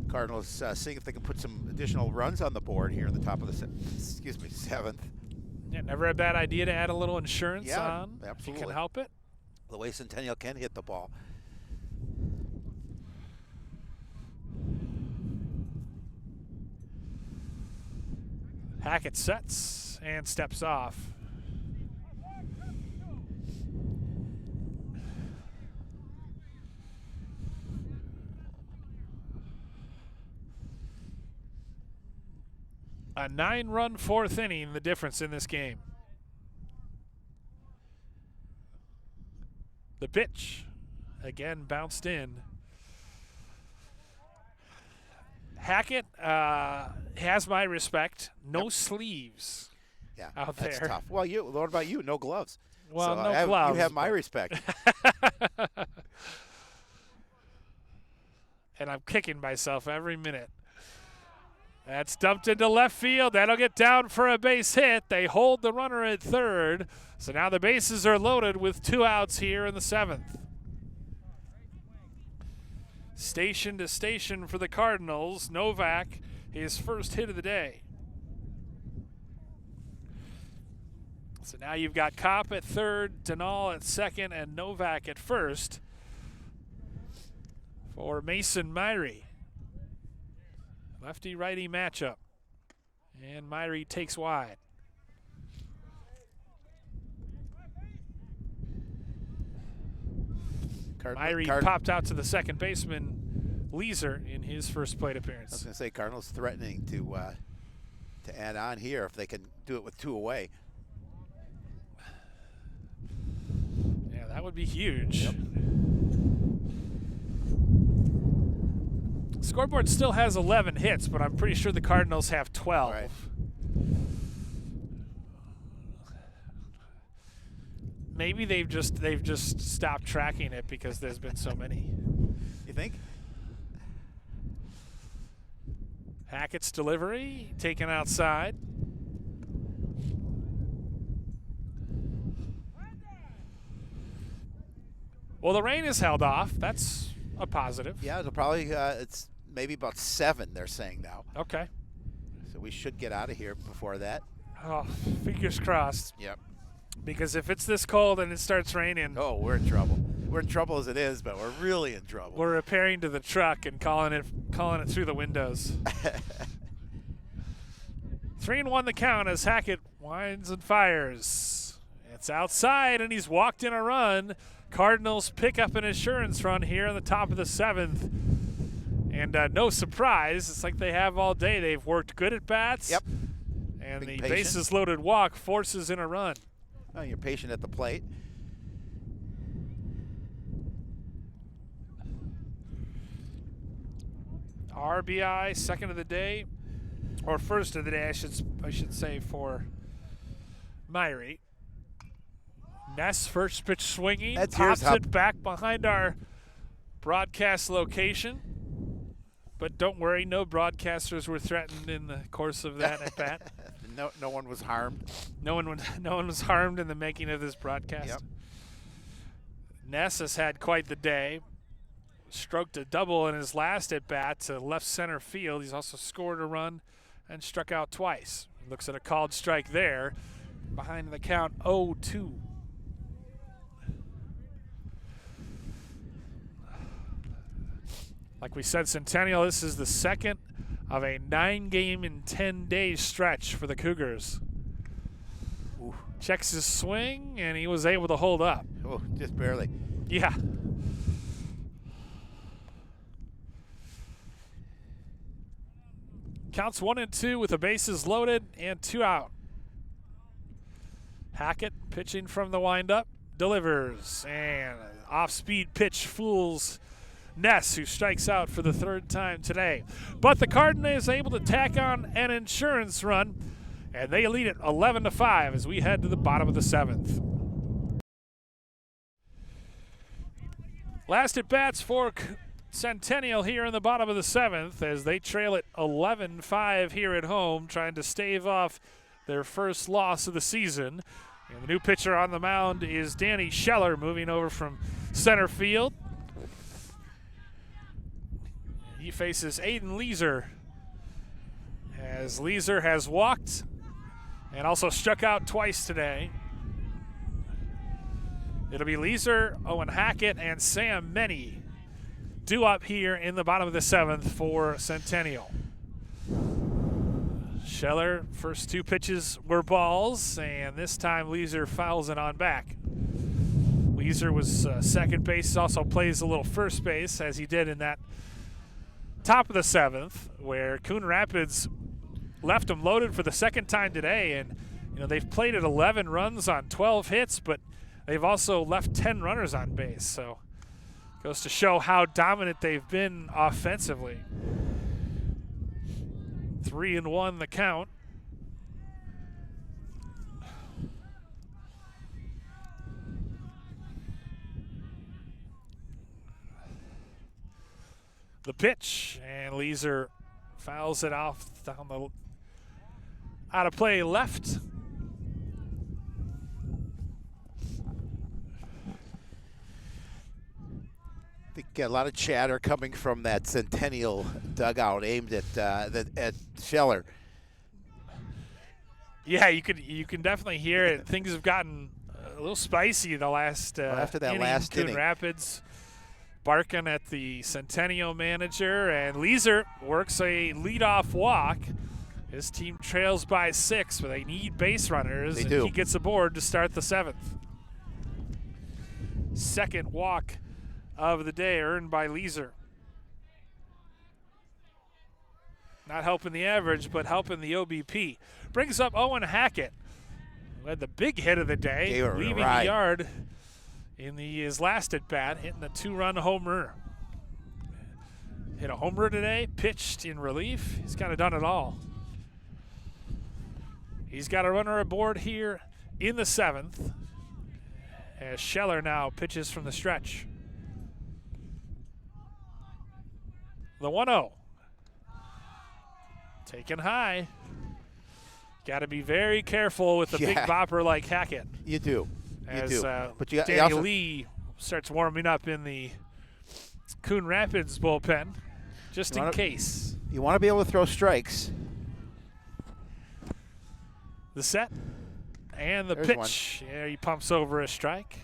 Cardinals seeing if they can put some additional runs on the board here in the top of the seventh. Yeah, never a bad idea to add a little insurance on absolutely. if you can help it. The way Centennial can hit the ball. Hackett sets and steps off. A 9-run fourth inning, the difference in this game. The pitch, again, bounced in. Hackett has my respect. No sleeves out there. That's tough. Well, what about you? No gloves. Well, so no gloves. You have my respect. And I'm kicking myself every minute. That's dumped into left field. That'll get down for a base hit. They hold the runner at third. So now the bases are loaded with 2 outs here in the 7th. Station to station for the Cardinals. Novak, his first hit of the day. So now you've got Kopp at third, Denal at second, and Novak at first for Mason Myrie. Lefty-righty matchup. And Myrie takes wide. Myrie popped out to the second baseman, Leeser, in his first plate appearance. I was going to say, Cardinals threatening to add on here if they can do it with 2 away. Yeah, that would be huge. Yep. Scoreboard still has 11 hits, but I'm pretty sure the Cardinals have 12. Right. Maybe they've just stopped tracking it because there's been so many. You think? Hackett's delivery taken outside. Well, the rain is held off. That's a positive. Yeah, it'll probably it's maybe about 7. They're saying now. Okay. So we should get out of here before that. Oh, fingers crossed. Yep. Because if it's this cold and it starts raining, oh, we're in trouble. We're in trouble as it is, but we're really in trouble. We're repairing to the truck and calling it through the windows. 3-1 the count as Hackett winds and fires. It's outside and he's walked in a run. Cardinals pick up an insurance run here on the top of the 7th. And no surprise, it's like they have all day. They've worked good at bats. Yep. And Being the patient. bases loaded walk forces in a run. Oh, you're patient at the plate. RBI, second of the day, or first of the day, I should say, for Myrie. Ness first pitch swinging, pops it back behind our broadcast location. But don't worry, no broadcasters were threatened in the course of that at bat. No one was harmed. No one was harmed in the making of this broadcast. Yep. Ness has had quite the day. Stroked a double in his last at bat to left center field. He's also scored a run and struck out twice. Looks at a called strike there. Behind the count 0-2. Like we said, Centennial, this is the second of a 9-game in 10 days stretch for the Cougars. Ooh. Checks his swing, and he was able to hold up. Oh, just barely. Yeah. Counts 1-2 with the bases loaded and 2 out. Hackett pitching from the windup, delivers, and off-speed pitch fools Ness, who strikes out for the third time today. But the Cardinals able to tack on an insurance run, and they lead it 11-5 as we head to the bottom of the 7th. Last at bats for Centennial here in the bottom of the 7th as they trail it 11-5 here at home, trying to stave off their first loss of the season. And the new pitcher on the mound is Danny Scheller, moving over from center field. He faces Aiden Leeser, as Leeser has walked and also struck out twice today. It'll be Leeser, Owen Hackett, and Sam Meny due up here in the bottom of the 7th for Centennial. Scheller, first 2 pitches were balls, and this time Leeser fouls it on back. Leeser was second base, also plays a little first base, as he did in that top of the 7th, where Coon Rapids left him loaded for the second time today. And they've played at 11 runs on 12 hits, but they've also left 10 runners on base. So goes to show how dominant they've been offensively. 3-1 the count. The pitch, and Leeser fouls it off down the out of play left. I think a lot of chatter coming from that Centennial dugout aimed at Scheller. Yeah, you can definitely hear it. Things have gotten a little spicy the last after that inning. last Coon inning. Rapids barking at the Centennial manager, and Leeser works a leadoff walk. His team trails by 6, but they need base runners, They and do. he gets aboard to start the 7th. Second walk of the day earned by Leeser. Not helping the average, but helping the OBP. Brings up Owen Hackett, who had the big hit of the day, Gave her a leaving the ride. yard in his last at bat, hitting a 2-run homer. Hit a homer today, pitched in relief. He's kind of done it all. He's got a runner aboard here in the 7th, as Scheller now pitches from the stretch. The 1-0. Taken high. Got to be very careful with a big bopper like Hackett. You do. As you do. But you Danny also, Lee starts warming up in the Coon Rapids bullpen, just in case. You want to be able to throw strikes. The set and the There's pitch. Yeah, he pumps over a strike.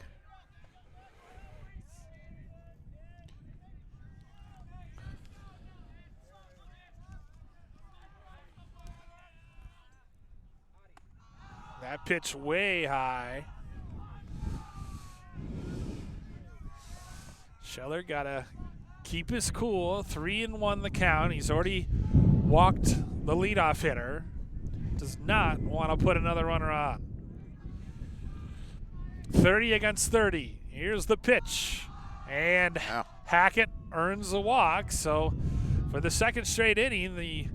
That pitch way high. Scheller got to keep his cool. 3-1 the count. He's already walked the leadoff hitter. Does not want to put another runner on. 30 against 30. Here's the pitch. And Hackett earns a walk. So for the second straight inning, the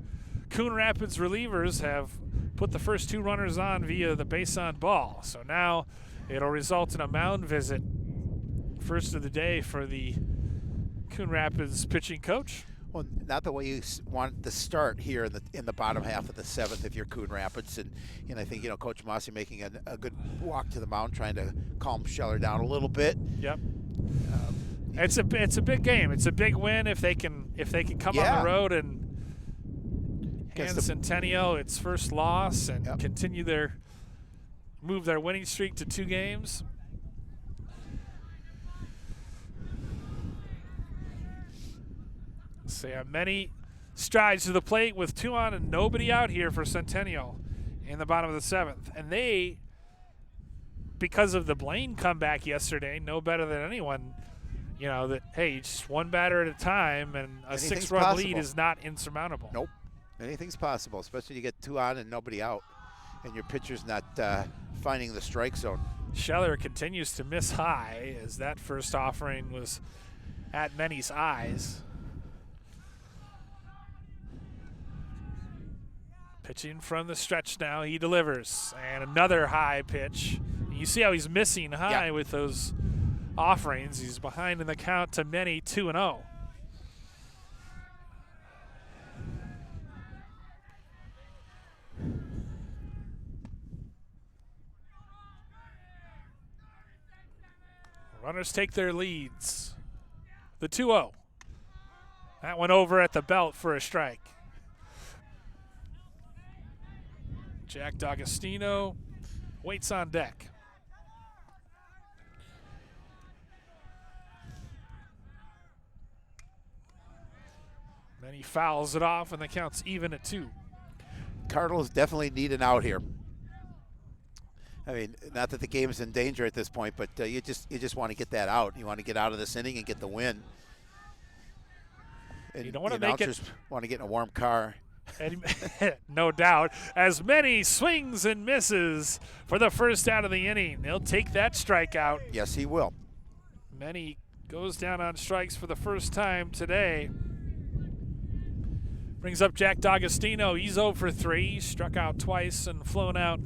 Coon Rapids relievers have put the first 2 runners on via the base on ball. So now it'll result in a mound visit, first of the day for the Coon Rapids pitching coach. Well, not the way you want to start here in the bottom half of the 7th if you're Coon Rapids, and I think Coach Mossy making a good walk to the mound, trying to calm Scheller down a little bit. Yep. It's a big game. It's a big win if they can come on the road and hand Centennial its first loss and continue move their winning streak to 2 games. So many strides to the plate with 2 on and nobody out here for Centennial in the bottom of the 7th. And they, because of the Blaine comeback yesterday, know better than anyone, that, hey, just 1 batter at a time and a 6-run lead is not insurmountable. Nope. Anything's possible, especially you get 2 on and nobody out, and your pitcher's not finding the strike zone. Scheller continues to miss high, as that first offering was at many's eyes. Pitching from the stretch now, he delivers. And another high pitch. You see how he's missing high with those offerings. He's behind in the count to many, 2-0. Runners take their leads. The 2-0. That one over at the belt for a strike. Jack D'Agostino waits on deck. Then he fouls it off, and the count's even at 2. Cardinals definitely need an out here. I mean, not that the game is in danger at this point, but you just want to get that out. You want to get out of this inning and get the win. And you don't want to make it. Want to get in a warm car. No doubt. As many swings and misses for the first out of the inning. He'll take that strikeout. Yes, he will. Many goes down on strikes for the first time today. Brings up Jack D'Agostino. He's 0 for 3. Struck out twice and flown out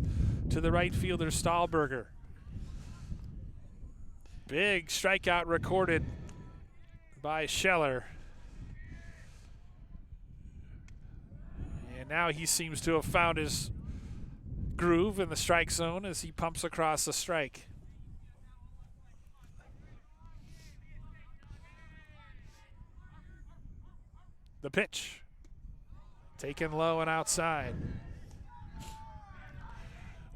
to the right fielder, Stahlberger. Big strikeout recorded by Scheller. And now he seems to have found his groove in the strike zone as he pumps across the strike. The pitch. Taken low and outside.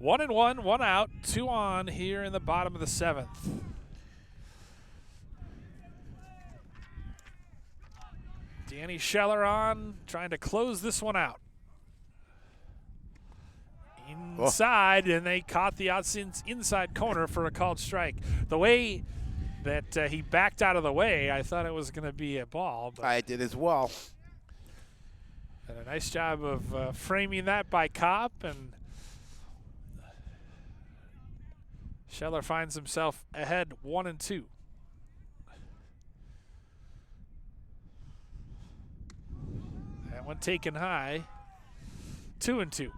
1-1, 1 out, 2 on here in the bottom of the 7th. Danny Scheller on, trying to close this one out. Inside, and they caught the inside corner for a called strike. The way that he backed out of the way, I thought it was going to be a ball. But I did as well. And a nice job of framing that by Kopp, and Scheller finds himself ahead 1-2. That one taken high, 2-2.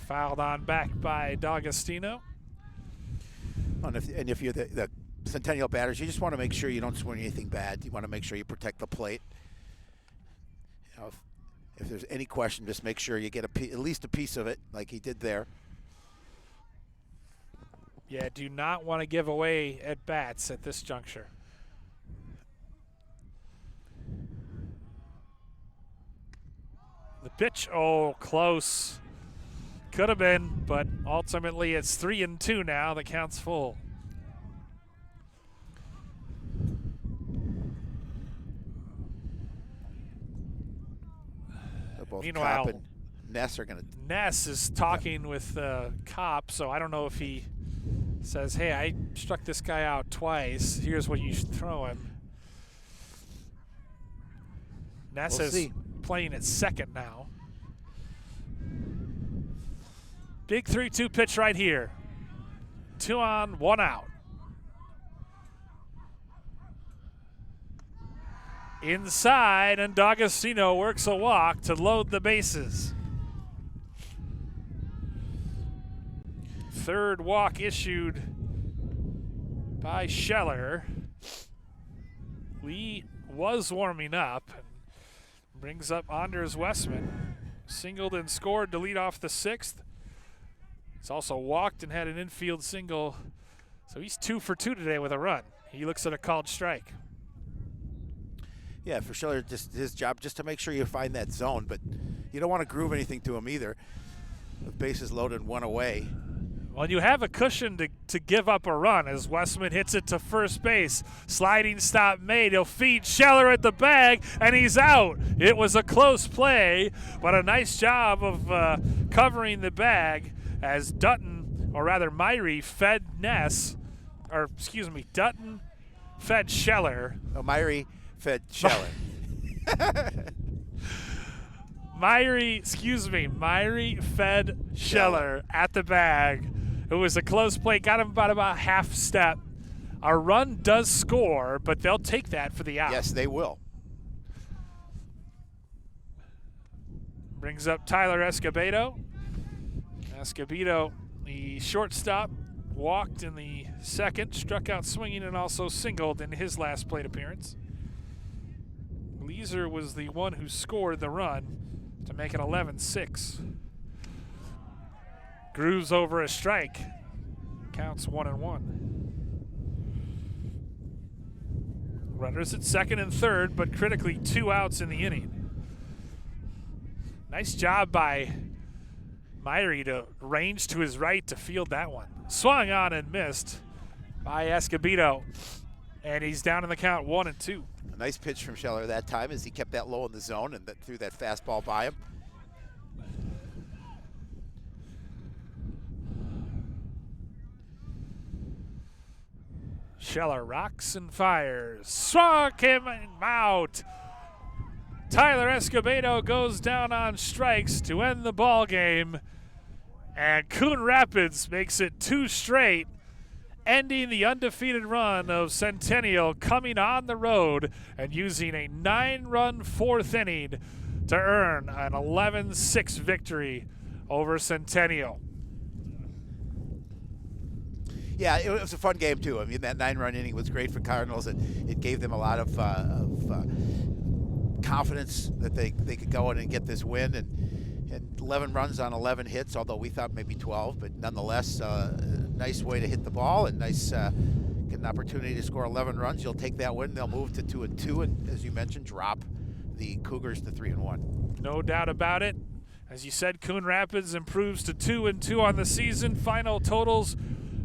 Fouled on back by D'Agostino. And if you're the Centennial batters, you just want to make sure you don't swing anything bad. You want to make sure you protect the plate. You know, if there's any question, just make sure you get at least a piece of it, like he did there. Yeah, do not want to give away at bats at this juncture. The pitch, oh, close. Could have been, but ultimately it's 3-2 now. The count's full. Both Meanwhile, Kopp and Ness are going to. Ness is talking with Kopp, so I don't know if he says, hey, I struck this guy out twice. Here's what you should throw him. Ness is playing at second now. Big 3-2 pitch right here. 2 on, 1 out. Inside, and D'Agostino works a walk to load the bases. Third walk issued by Scheller. Lee was warming up and brings up Anders Westman. Singled and scored to lead off the 6th. He's also walked and had an infield single. So he's 2 for 2 today with a run. He looks at a called strike. Yeah, for Scheller, just his job just to make sure you find that zone, but you don't want to groove anything to him either. With bases loaded, 1 away. Well, you have a cushion to give up a run as Westman hits it to first base. Sliding stop made. He'll feed Scheller at the bag, and he's out. It was a close play, but a nice job of covering the bag as Dutton, or rather Myrie, fed Ness, or excuse me, Dutton fed Scheller. Oh, Myrie fed Scheller. Myrie fed Scheller at the bag. It was a close play, got him about half step. Our run does score, but they'll take that for the out. Yes, they will. Brings up Tyler Escobedo. Escobedo, the shortstop, walked in the second, struck out swinging, and also singled in his last plate appearance. Leeser was the one who scored the run to make it 11-6. Grooves over a strike. Counts 1-1. Runners at second and third, but critically 2 outs in the inning. Nice job by Myrie to range to his right to field that one. Swung on and missed by Escobedo, and he's down in the count 1-2. A nice pitch from Scheller that time as he kept that low in the zone and threw that fastball by him. Scheller rocks and fires. Struck him out. Tyler Escobedo goes down on strikes to end the ball game. And Coon Rapids makes it 2 straight, ending the undefeated run of Centennial, coming on the road and using a 9-run 4th inning to earn an 11-6 victory over Centennial. Yeah, it was a fun game, too. I mean, that 9-run inning was great for Cardinals. It gave them a lot of confidence that they could go in and get this win. And 11 runs on 11 hits, although we thought maybe 12. But nonetheless, nice way to hit the ball and nice get an opportunity to score 11 runs. You'll take that win. They'll move to 2-2 and, as you mentioned, drop the Cougars to 3-1. No doubt about it. As you said, Coon Rapids improves to 2-2 on the season. Final totals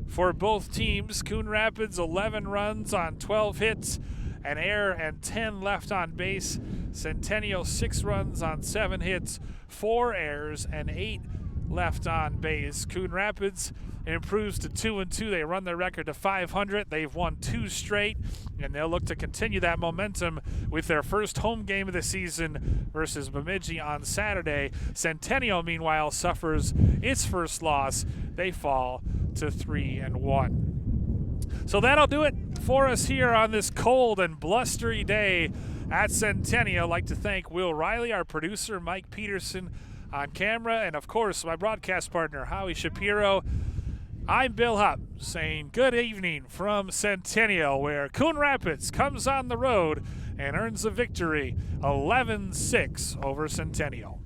for both teams: Coon Rapids 11 runs on 12 hits, an error and 10 left on base. Centennial 6 runs on 7 hits, 4 errors and 8 left on base. Coon Rapids improves to 2-2. They run their record to 500. They've won 2 straight, and they'll look to continue that momentum with their first home game of the season versus Bemidji on Saturday. Centennial, meanwhile, suffers its first loss. They fall to 3-1. So that'll do it for us here on this cold and blustery day at Centennial. I'd like to thank Will Riley, our producer, Mike Peterson on camera, and of course my broadcast partner, Howie Shapiro. I'm Bill Hupp saying good evening from Centennial, where Coon Rapids comes on the road and earns a victory 11-6 over Centennial.